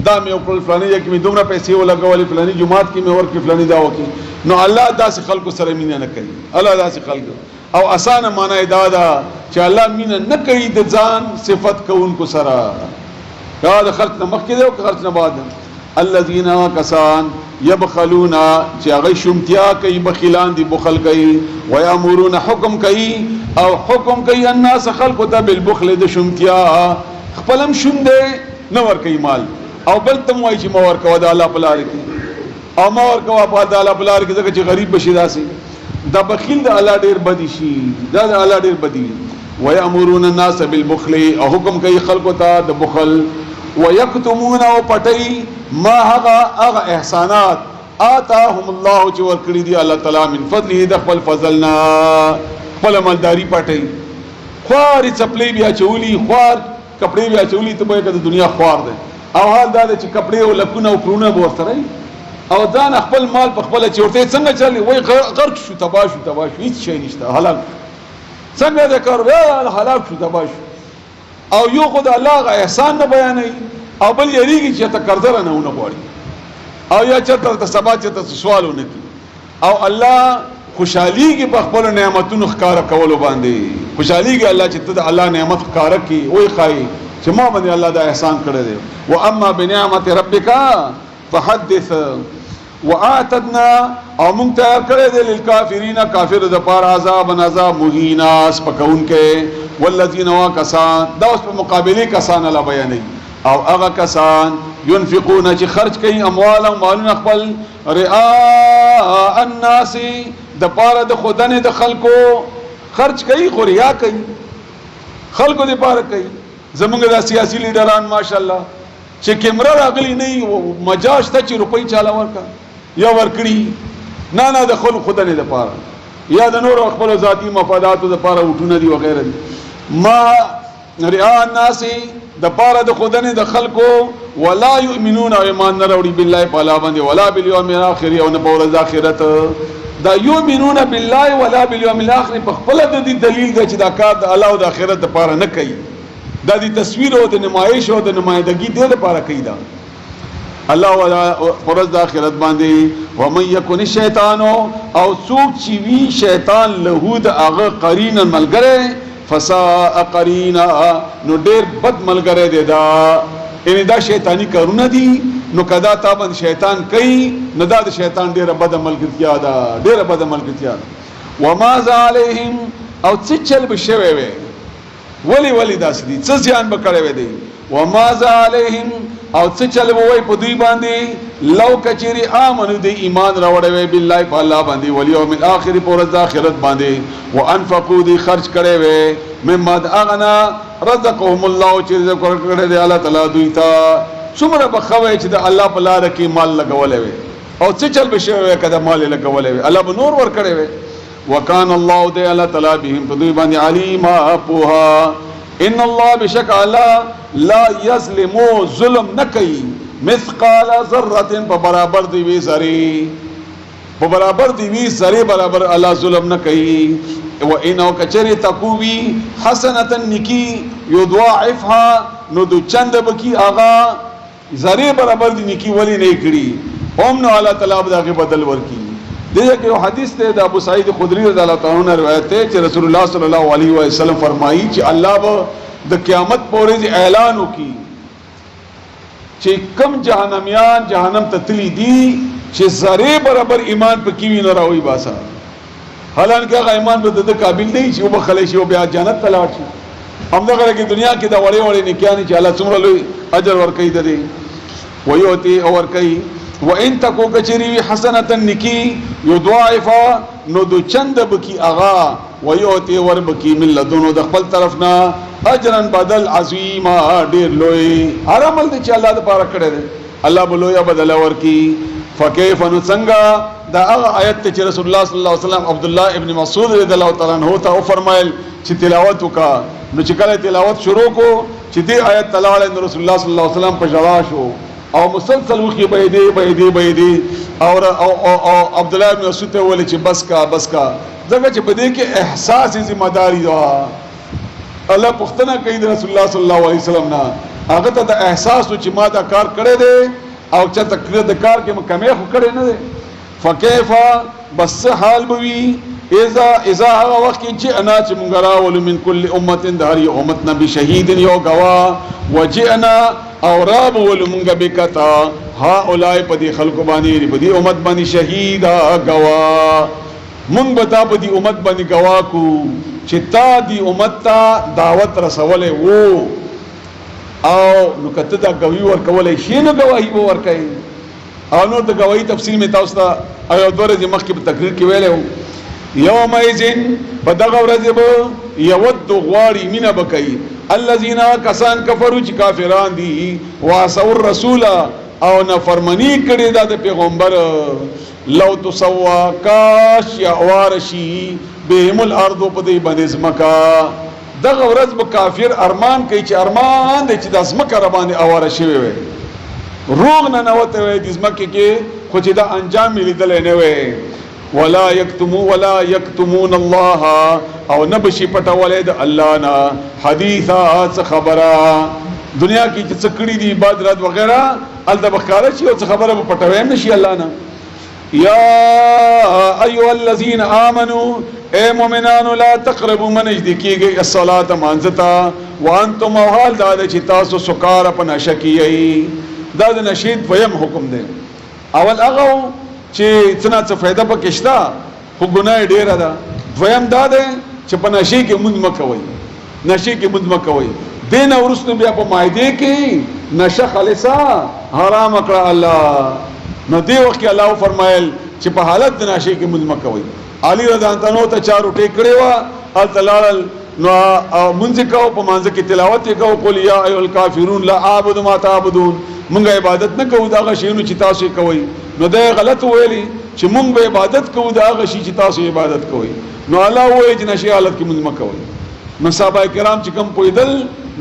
دا مې خپل فلاني کې مې دومره پیسې ولګولې فلاني جمعات کې مې ورکې فلاني دا وکي نو الله داسې خلکو سره مینه نه کوي الله داسې خلکو او اسانه معنی دا ده چې الله مینه نه کوي د ځان صفت کوونکو سره دا د خرج نه مخکې دی او خرج نه بعد الذين كسان يبخلون چې هغه شومتیا کوي بخیلان دي بخل کوي ويامرون حکم کوي او حکم کوي الناس خلق ته بالبخل د شومتیا خپلم شوم دی نه ور کوي مال او بل تم وای چې مور کوه د الله په لار کې او مور کوه په د الله په لار کې ځکه چې غریب بشي داسې دا بخیل د الله ډیر بدی شي دا د الله ډیر بدی ويامرون الناس بالبخل او حکم کوي خلق ته د بخل ويكتمون او پټي ما هغه احسانات آتاهم الله چې ورکړي دي الله تعالی من فضله د خپل فضلنا خپل مالداري پټي خواري چپلي بیا چولي خوار کپڑے بیا چولي ته به د دنیا خوار دي او حال دا چې کپڑے او لکونه او کرونه به ورسره او ځان خپل مال په خپل چورته څنګه چلي وای غرق شو تباش هیڅ شي نشته حلال څنګه دا کار حلال شو تباش او یو خدای الله غ احسان نه بیانوي او بل یریږي چې ته قرض نه غواړي او یا چې ته سبا چې ته سوالونه کی او الله خوشحاليږي په خپل نعمتونو ښکارا کولو باندې خوشحاليږي الله چې ته د الله نعمت ښکارا کی وای خای چې ما باندې الله دا احسان کړی دی و اما بنعمت ربک فحدث واعتدنا او مونږ تیار کړی دی للکافرین کافر د پار عذاب مهینا سپکون کې والذین واکسان دا اوس په مقابله کسان الله بیانوي او هغه کسان ينفقون چې خرج کوي اموالهم مالونه خپل رئاء الناس د پاره د خدانه د خلکو خرج کوي خو ریا کوي خلکو د پاره کوي زمونږ د سیاسي لیډران ماشاءالله چې کیمرا راغلی نه مجاز ته چې روپۍ چاله ورکا یا ورکړي نه د خلکو خدانه د پاره یا د نور خپل ذاتی مفاداتو د پاره وټونه دي وغیرہ ما رئاء الناس د پاره د خدانه د خلکو ولا يؤمنون ایمان نه وروړي بالله پالا باندې ولا بالیوم الاخر او نه په ورځ اخرت دا یؤمنون بالله ولا بالیوم الاخر په خپل د دلیل د چې دا کار د الله او د اخرت لپاره نه کوي دا د تصویر او د نمایش او د نمائندګي د لپاره کوي دا الله ولا ورځ د اخرت باندې ومن يكن الشیطان او څوک چې وی شیطان له د هغه قرین ملګری فساء قرینا نو ډیر بد ملګری دی دا ان دا شیطانی کارونه دي نو کدا تا باندې شیطان کوي نو دا د شیطان ډیره بد ملګرتیا ده ډیره بد ملګرتیا ده وما عليهم او څه چل بشوي وي ولی داس دي څه ځان بکړې وي دي وما عليهم او څه چل وي په دوی باندې لو کچری امنو دی ایمان راوړې وي بالله په الله باندې وليوم الاخر پر د اخرت باندې وانفقوا دي خرج کړي وي مما اغنا رزقهم الله چې رزق ورکړي دی الله تعالی دوی ته څومره بخوي چې د الله په لار کې مال لګولې وي او څه چل بشوي کده مال لګولې وي الله به نور ورکړي وي وکان الله دې الله تعالی بهم په دوی باندې علیما پوها ان الله بشک الله لا یظلم ظلم نکي مثقال ذره په برابر دی وی زری په برابر دی وی زری برابر الله ظلم نکي و انه کچری تقوی حسنه نکی یضاعفها نو دو چند بکی آغا زری برابر دی نکی ولی نه کړي هم نو الله تعالی دغه بدل ورکی دغه یو حدیث ته د ابو سعید خدری رضی الله تعالی عنہ روایت ہے چې رسول الله صلی الله علیه وسلم فرمایي چې الله به د قیامت په ورځ اعلان وکړي چې کم جهنميان جهنم ته تللی دي چې ذره برابر ایمان په کې نه راوي باسا حالانکه هغه ایمان به د قابل نه شي او بخلې شي او بیا جنت ته لاړ شي همدغه کې دنیا کې دا وړې وړې نکيانې چې الله څومره لوی اجر ورکړي دي ويوتي او ورکړي وان تکو کچری حسنه نکی یضاعف نو دو چند بکی اغا ويوتي ور بکی من لدونو د خپل طرفنا اجرا بدل عظیما ډیر لوی هر عمل چې الله د پاره کړی دی الله بلویا بدل ورکی فكيف نڅنګا دا هغه آیت چې رسول الله صلی الله علیه وسلم عبد الله ابن مسعود رضی الله تعالی عنہ ته فرمایل چې تلاوت وکا نو چې کله تلاوت شروع کو چې دې آیت تلاوت رسول الله صلی الله علیه وسلم په جوا شو او مسلسل وخی بيدي او عبد الله ابن مسعود ته ول چې بس کا ځکه چې بده کې احساس ذمہ داری دا الله پختنه کوي رسول الله صلی الله علیه وسلم نه هغه ته د احساس چې ما دا کار کړی دی او چې تقریر د کار کې مکمه خو کړی نه دی فكيف بس حال بوي اذا هغه وخت چې انا چې مونږ راول من كل امه دهري امت نبي شهيد یو غوا وجئنا او راب ول مونږ بکتا هؤلاء پدي خلق باندې پدي امت باندې شهيد غوا مونږ بتا پدي امت باندې غوا کو چې تا دي امت ته دعوت رسوله وو او نو کته دا غوي ور کولای شي نو غواهي به ور کوي او نو د غواهي تفصیل می تاسو ته ایو دوره د مخکې په تقریر کې ویلو یوم ایذن بدغه ورځ به یود غواړي مینا بکای الذين کسان کفروا چې کافران دي واسو الرسول او نافرمانی کړي د پیغمبر لو تسوا کاش یا وارشی بهم الارض په دې باندې زمکا دغه ورځ به کافر ارمان کوي چې ارمان دې چې د زمکا را باندې اواره شي وي روغ نه نوته وي د زمکه کې خو چې دا انجام لیدل نه وي ولا يكتمون الله او نبشي پټولې د الله نه حدیثا خبره دنیا کې چې څکړي دي عبادت وغیرہ ال د بخاره شي او خبره په پټوي نشي الله نه یا ایها الذين امنوا اے مومنانو لا تقربوا منجدکیږي الصلاه مانځتا وانتم حال دا چې تاسو سکار په نشکیي دا د نشید ویم حکم دی اول هغه چې څنګه څه فائدہ پکښتا خو ګناه ډیره ده ویم دا ده چې په نشي کې مونږ مکوي نشي کې مونږ مکوي دین اورسنه بیا په مایده کې نشه خالصا حرام کړ الله نو دی وخت کې الله فرمایل چې په حالت د نشي کې مونږ مکوي علي رضی الله عنه ته چارو ټیکړې وا ال تلال نو مونږ کو په مانځ کې تلاوت کو قل یا ایه الکافرون لا اعبد ما تعبدون مونږ عبادت نه کوو دا غشینو چې تاسو کوي نو دا غلط ویلي چې مونږ به عبادت کوو دا غشي چې تاسو عبادت کوي نو الله وایي چې نشي حالت کې مونږ مکوي نو صحابه کرام چې کوم پویدل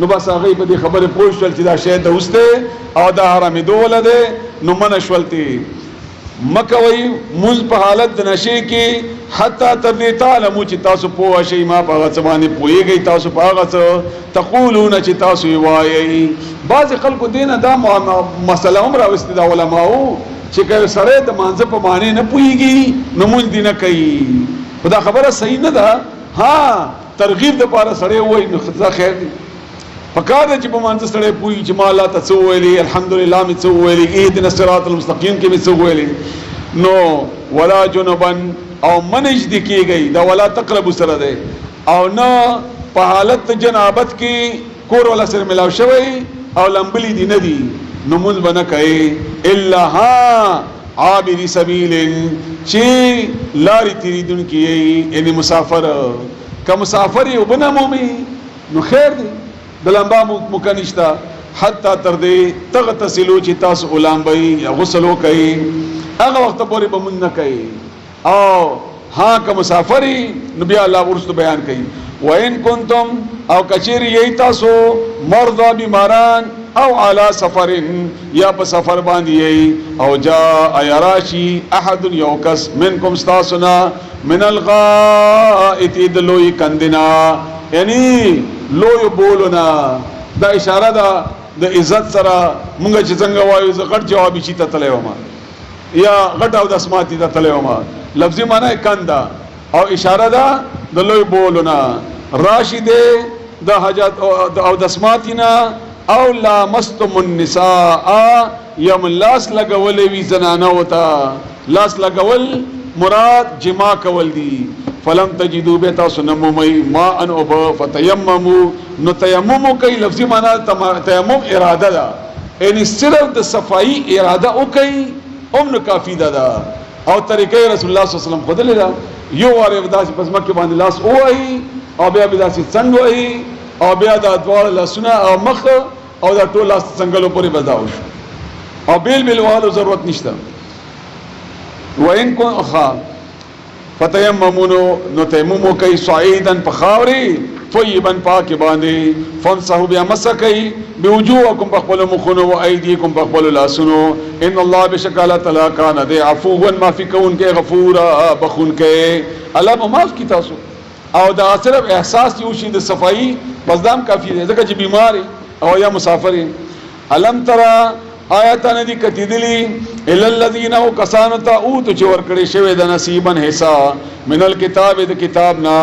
نو بس هغه په دې خبره پوښتل چې دا شی د وسته او دا حرام دوله ده نو منشولتي مکوي مونږ په حالت د نشي کې حتی تر دې تعلمو چې تاسو پوه شئ ما په هغه څه پوهیږئ تاسو په هغه څه تقولون چې تاسو وایي بعض خلکو دینه دا مسله هم راوستي د علماو چې کله سره د مانځه په معنی نه پوهیږي نو مونږ دینه کوي خدا خبره صحیح نه ده ها ترغیب د پاره سره وایي نو خیر دی پکار چې په مانځه سره پوهی چې ما الله تاسو ویلي الحمدلله می څو ویلي اهدنا الصراط المستقيم کې می څو ویلي نو ولا جنبا او منج دی کیږي دا ولا تقربوا سره ده او نه په حالت جنابت کې کور ولا سره ملاو شوی او لمبلی دی نه دی نو مونږ بنه کوي الا ها عابر سبیل چې لاري تیریدون کی یعنی مسافر که مسافر یو بنا مومي نو خیر دی د لمبا مکنيشتا حتی تر دې تغتسلوا چې تاسو لامبي یا غسل وکړي هغه وخت پورې به مونږ نه کوي او ها که مسافری نبی الله ورستو بیان کوي وان کنتم او کچری یی تاسو مرضى بیماران او علی سفر یا په سفر باندې یی او جاء یراشی احد یوکس منکم استاسنا من الغائط دلوی کندنا یعنی لوی بولنا دا اشاره ده د عزت سره مونږ چې څنګه وایو زه غټ جواب شي ته تلې ومه یا غټ او د اسماتي ته تلې ومه لفظي معنی کندا او اشاره ده د لوی بولنا راشده د حاجت او د اسماتنا او لامستم النساء یم لاس لګولې وی زنانه وتا لاس لګول مراد جما کول دي فلم تجدوا بتا سنمومي ما ان اب فتيمموا نو تيمم کوي لفظي معنی تيمم اراده ده ان صرف د صفائی اراده او کوي نو کافی ده او طریقې رسول الله صلی الله علیه وسلم خدای له یو واره وداسي پس مکه باندې لاس اوهي او بیا بداسي څنګه وهي او بیا د ادوار لاسونه او مخ او د ټول لاس څنګه لپاره بداو او بیل والو ضرورت نشته وان کو اخا فتيممونو نو تیممو کوي صعيدا پخاوري طيبا پاک باندې فنصحوا بیا مسکای بوجوهکم بخبل مخونو و ایدیکم بخبل لاسونو ان الله بشکل تعالی کان دی عفو ما فی کون کې غفورا بخون کې الله معاف کی تاسو او دا صرف احساس یو شي د صفائی بس دام کافی دی ځکه چې بیماری او یا مسافر علم ترى آیاتان دی کتیدلی الا الذین او کسانو تا اوت چور کړي شوی د نصیبن حصہ من الكتاب د کتابنا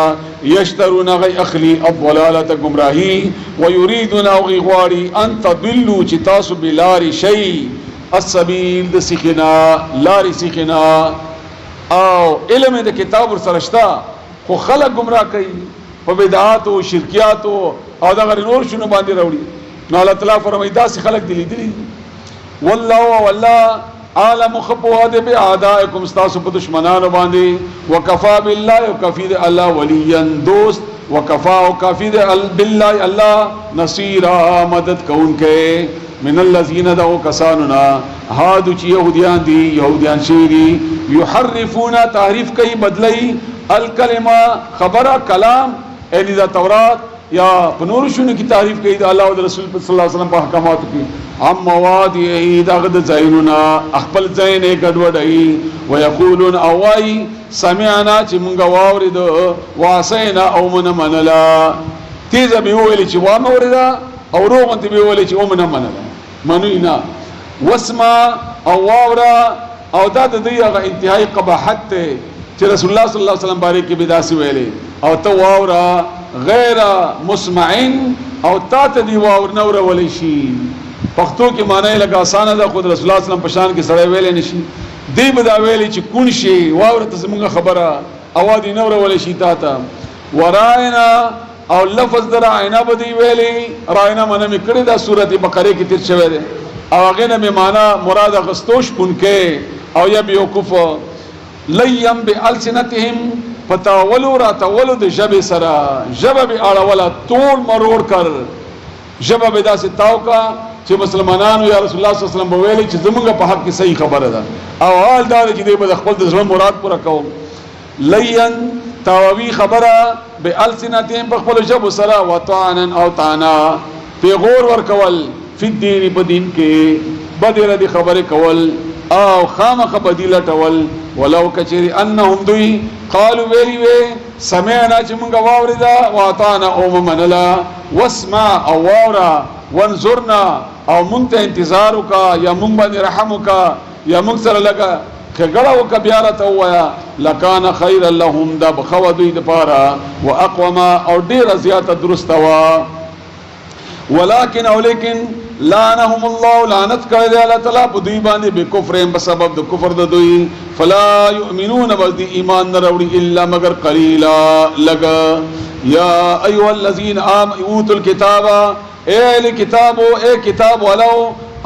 یشترون غی اخلی الضلاله گمراهی ويريدون غواړي ان تضلوا چې تاسو بلاری شی السبیل د سیخنا لاری سیخنا او علم د کتاب ورسرشتا خو خلق گمراه کوي په بدعات او شرکیات او دا غیر نور شنو باندې راوړي نو الله تعالی فرمایي دا سي خلق دي والله عالم خبوا ده باعدائكم استاسو په دشمنانو باندې وکفا بالله وکفی الله وليا دوست وکفا وکفی بالله الله نصيرا مدد کونکه من الذين دعوا كساننا هادو چې يهوديان دي يهوديان شيري يحرفون تعريف کوي بدلي الکلمه خبره کلام ان ذا تورات یا پنور شنو کی تعریف کوي د الله او رسول صلی الله علیه وسلم په احکامات کې ام مواد دغه د زینونا خپل زین ګډوډي ويقولون اوای سمعنا چې مونږ واورید واسینا او منلا تیز به ویل چې و موردا او روغن ته به ویل چې او منلا منینا واسمع او واورا او دا د دغه انتهائی قباحت ته چې رسول الله صلی الله علیه وسلم باندې کې بداسي ویلې او ته واورا غیر مسمعين او تا ته دی واور نور ولې شي پښتو کې معنی لګا آسان ده خود رسول الله صلی الله علیه وسلم پشان کې سره ویلې نشي دی بدا ویلې چې کون شي واور ته زموږ خبره اوادي نور ولې شي تا ته وراینا او لفظ در عینا بدی ویلې راینا منه کړی دا سورته بقره کې تیر شوی دی او هغه نه معنا مراد غستوش پونکه او یا بیوقوف لیم بالسنتهم فتاولو را تولو د جبه سرا جبه به اړولا ټول مرور کر جبه به داسې تاو کا چې مسلمانانو یا رسول الله صلی الله علیه وسلم ویلي چې زمونږ په حق کې صحیح خبره ده او حال دا چې دوی به خپل د ځړ مراد پوره کوم لین تاوی خبره به السنتهم په خپل جبه سرا وطعنا او طعنا پیغور ور کول فی الدین په دین کې بدره دی خبره کول او خامخ بدیله ټول ولو کچری انهم دوی قالوا ویلی وی سمعنا چې مونږ واورida واطانا او منلا واسمع او واورا وانظرنا او مونږ ته انتظار وکا یا مونږ باندې رحم وکا یا مونږ سره لگا کګړه وکا بیا راته وایا لکان خیر لهم د بخو دوی د پاره واقوم او ډیر زیاته درسته وا ولكن او لیکن لعنهم الله لعنت کړی دی الله تعالی په دوی باندې به کفر په سبب د کفر د دوی فلا يؤمنون بل ایمان نه وروړي الا مگر قليلا لگا یا ايها الذين اوتوا الكتاب اے کتابو اے کتاب ولو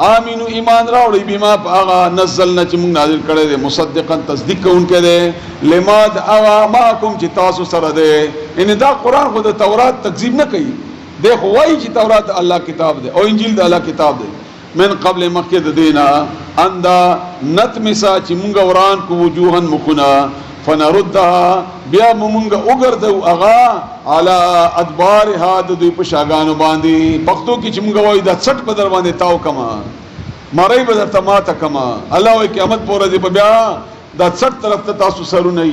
امنو ایمان راوړي بما هغه نزلنا چې موږ نازل کړی دی مصدقا تصدیق کوونکی دی لما هغه ما کوم چې تاسو سره دی ان دا قران خو د تورات تکذیب نه کوي دیکھو وای چې تورات الله کتاب دی او انجیل د الله کتاب دی من قبل مکه د دینا اندا نتمسا چې مونږ وران کو وجوهن مخنا فنردها بیا مونږ وګرځو اغا علی ادبارها د دوی په شاګانو باندې پښتو کې چې مونږ وای د 60 په در باندې تاو کما مړی به درته ماته کما الله وای قیامت پورې دی بیا د 60 طرف ته تاسو سرونه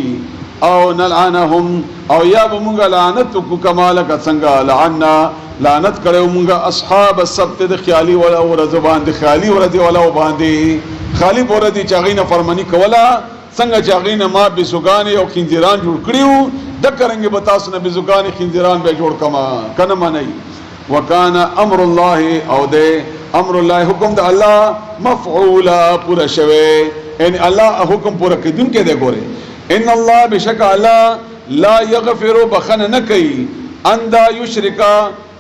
او نلعنهم او یا بمونگا لعنت کو کمالک څنګه لعنا لعنت کړو مونږه اصحاب السبت د خیالي ولا ورځ باندې خیالي ورځ ولا باندې خالی ورځ چې غینه فرمانی کولا څنګه چې هغې نه ما بزوګانې او خنزیران جوړ کړي وو دکه رنګې به تاسو نه بزوګانې خنزیران به جوړ کړمه که نه منئ وکانه امر الله او دی امر الله حکم د الله مفعولا پورا شوی یعنی الله حکم پورا کیدونکی دی ګوره ان الله بشک الله لا یغفر بخنه نه کوي ان دا یشرکا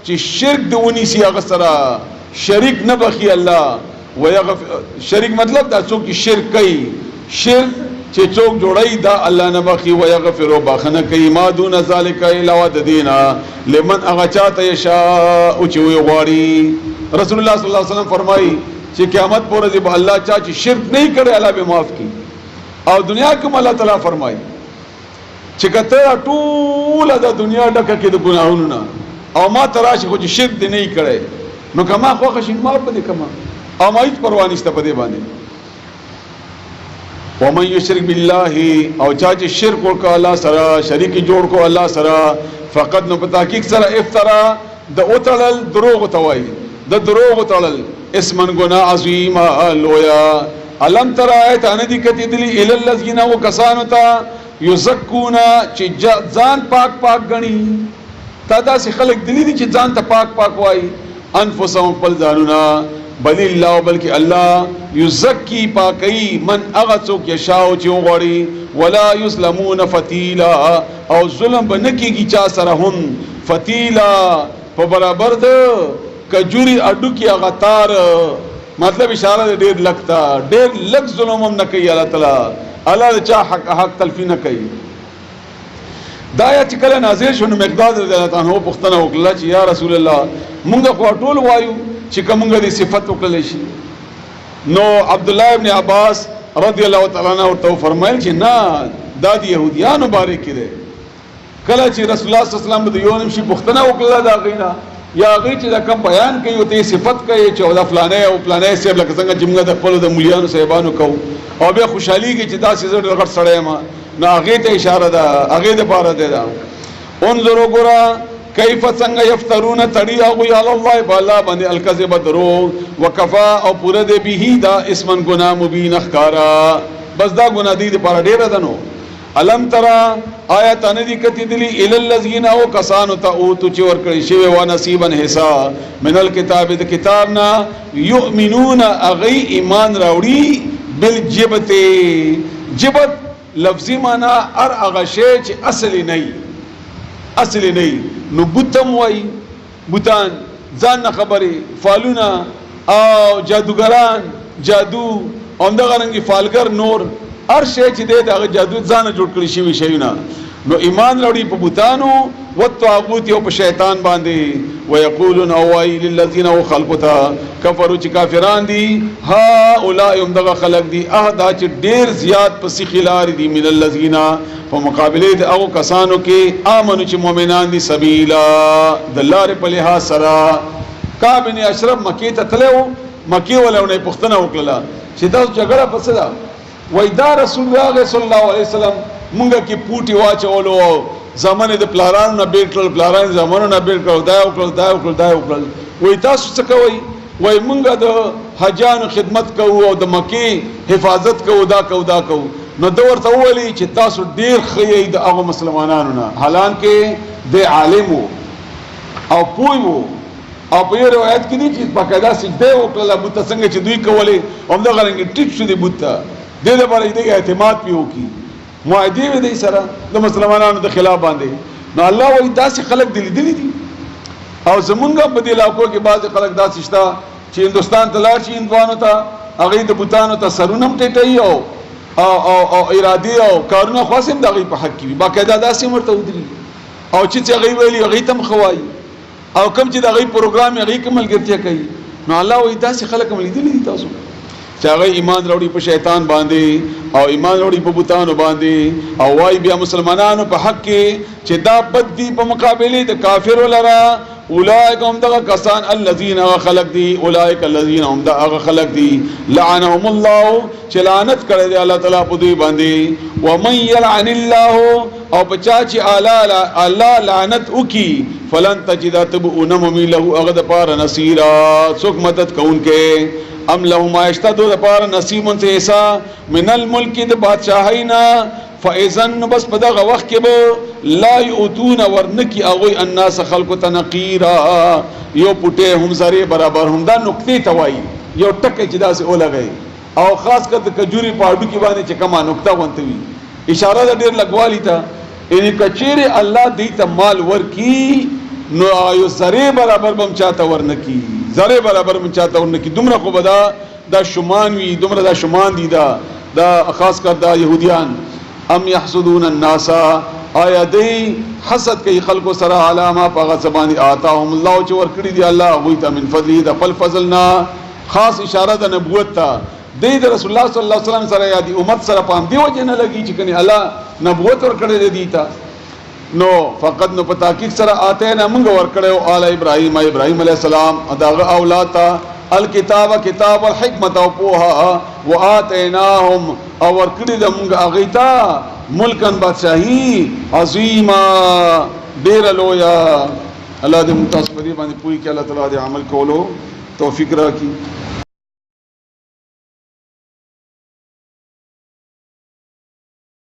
چې شرک د ونیسي هغه سره شریک نه بخي الله ويغفر شریک مطلب دا څوک چې شرک کوي شرک چې څوک جوړي دا الله نه بخي ويغفر بخنه کوي ما دون ذلک الا ودینا لمن اغه چاته یشاء او چې وي غواړي رسول الله صلی الله علیه وسلم فرمایي چې قیامت پر ورځ به الله چا چې شرک نه کړي الله به معاف کړي او دنیا کې الله تعالی فرمایي چې کته ټول د دنیا ډکه کې د ګناهونو نه او ما تراشه خو چې شرک دې نه کړي نو کما خو خشین ما په دې کما او ما هیڅ پروا نشته په دې باندې ومن یشرک بالله او چا چې شرک وکړ الله سره شریک جوړ کو الله سره فقط نو په تحقیق سره افترا د اوتړل دروغ توای د دروغ تړل اسمن گناہ عظیم لویا علم تر ایت ان دي کتی دلی ال الذین وکسانو تا یزکون چې ځان پاک پاک غنی تا دا سي خلق دلی دي چې ځان ته پاک پاک وای انفسهم قل ځانونا بل الله بلکې الله یزکی پاکی من اغڅو کې شاو چې وغړي ولا یظلمون فتیلا او ظلم بنکیږي چا سره هم فتیلا په برابر ده کجوري اډو کې غتار مطلب اشاره ډېر لګتا ډېر لګ ظلم هم نه کوي الله تعالی الله چا حق تلفی نه کوي دا یا چې کله نازل شونه مقداد رضی الله عنه پوښتنه وکړه چې یا رسول الله مونږ خو ټول وایو چې کومه دې صفت وکړل شي نو عبد الله ابن عباس رضی الله تعالی عنہ ورته فرمایل چې نه دا د يهوديانو باره کې ده کله چې رسول الله صلی الله علیه وسلم د یو نیم شي پوښتنه وکړه دا غینا یا غی چې دا کوم بیان کوي او ته صفت کوي چې دا فلانه او فلانه سیب لکه څنګه چې موږ د خپل د مليانو صاحبانو کوو او بیا خوشحالي کې چې دا سيزر غټ سړی ما نو هغه ته اشاره ده هغه د پاره ده انظروا غرا کیف څنګه یفترون تړي او یا الله بالا باندې الکذب درو وکفا او پوره ده به دا اسمن گناہ مبین اخکارا بس دا گناہ دی د پاره ډیر ده نو علم ترى آیات ان دي کتی دلی ال الذین او کسانو ته او تو چور کړي شی و نصیبا حصہ من الكتاب د کتابنا یؤمنون اغی ایمان راوړي بالجبت جبت لفظی معنی ار اغه شی چې اصلي نه نو بوتم وای بوتان ځان خبره فالونا او جادوګران جادو اندغه رنګي فالګر نور هر شی چې د جادو ځان جوړ کړی شي شيونه نو ایمان لري په بوتانو وتعبوت او په شیطان باندې ويقولون اوای للذین خلقتا کفروا چې کافران دي ها اولئک دغه خلق دي اهدا چې ډیر زیات پسې خلار دي من الذین په مقابله د او کسانو کې امنو چې مؤمنان دي سبیلا د لار په لحاظ سره کعب بن اشرف مکی ته تلو مکی ولونه پښتنه وکړه چې دا جګړه پسې ده وای دا رسول الله صلی الله علیه وسلم مونږه کې پوټي واچولو زمانه د پلارانو نه بیٹل پلارانو زمانه نه بیٹل دا وکړل وای تاسو څه کوي وای مونږه د حجانو خدمت کوو او د مکی حفاظت کوو دا کوو نو دا ورته ویلي چې تاسو ډیر خی د هغه مسلمانانو نه حالان کې د عالم او پویو او په روایت کې دي چې باقاعده سجده وکړه ابو څنګه چې دوی کولې هم دا غرنګ ټیټ شو دي بوته د دې لپاره دې اعتماد پیو کی معاهده دې سره د مسلمانانو د خلاف باندې نو الله وایي داسې خلک دي او زمونږ په دې علاقو کې بعض خلک داسې شته چې هندستان ته لاړ شي هندوانو ته هغه د بوتانو ته سرونه ټیټي او ارادي او کارونه خاصم دغه په حق کې باقاعده داسې مرته ودري او چې هغه ویلي هغه تم خوای او کوم چې دغه پروګرام هغه کومل ګرځي کوي نو الله وایي داسې خلک ملي دي تاسو چې هغه ایمان وروړي په شیطان باندې او ایمان وروړي په بوتانو باندې او وايي بیا مسلمانانو په حق کې چې دا بد دي په مقابله د کافرو لرا اولئک هم دغه کسان الذين خلق دي اولئک الذين هم دغه خلق دي لعنهم الله چې لعنت کړی دی الله تعالی په دوی باندې ومن يلعن الله او بچا چې الله لعنت وکي فلن تجد تبؤنم له اغد پار نصيرا څوک مدد کوونکې ام له ما اشتدوا پار نصیب سے ایسا من الملک د بادشاہینا فاذن بس په دغه وخت کې به لا یؤتون ورنکی اغوی الناس خلق تنقیرا یو پټه هم زری برابر هم دا نقطې توای یو ټکه چې داسې اولګي او خاص کر د کجوري پاډو کې باندې چې کما نقطه ونتوي اشاره د ډیر لګوالی ته ان کچېره الله دې ته مال ورکی نو یو زری برابر بم چاته ورنکی زری برابر بم چاته ورنکی دومره خو بدا دا شومان وی دومره دا شومان دي دا خاص کر دا يهوديان ام يحسدون الناس آیا دی حسد کوي خلکو سره علامه په زبانی آتاهم الله چې ورکړي دی الله وی ته من فضله د خپل فضلنا خاص اشاره د نبوت ته د رسول الله صلی الله علیه وسلم سره یا دی امت سره پام دی وجه نه لګي چې کني الله نبوت ورکړي دی تا نو فقط نو په تحقیق سره آتے نه موږ ورکړو آل ابراهیم علیه السلام داغه اولاد ته الکتاب کتاب والحکمت او پوها واتیناهم او ورکړي د موږ اغیتا ملکن بادشاہی عظیما ډیر لویا الله دې متاسفری باندې پوری کې الله تعالی دې عمل کولو توفیق راکړي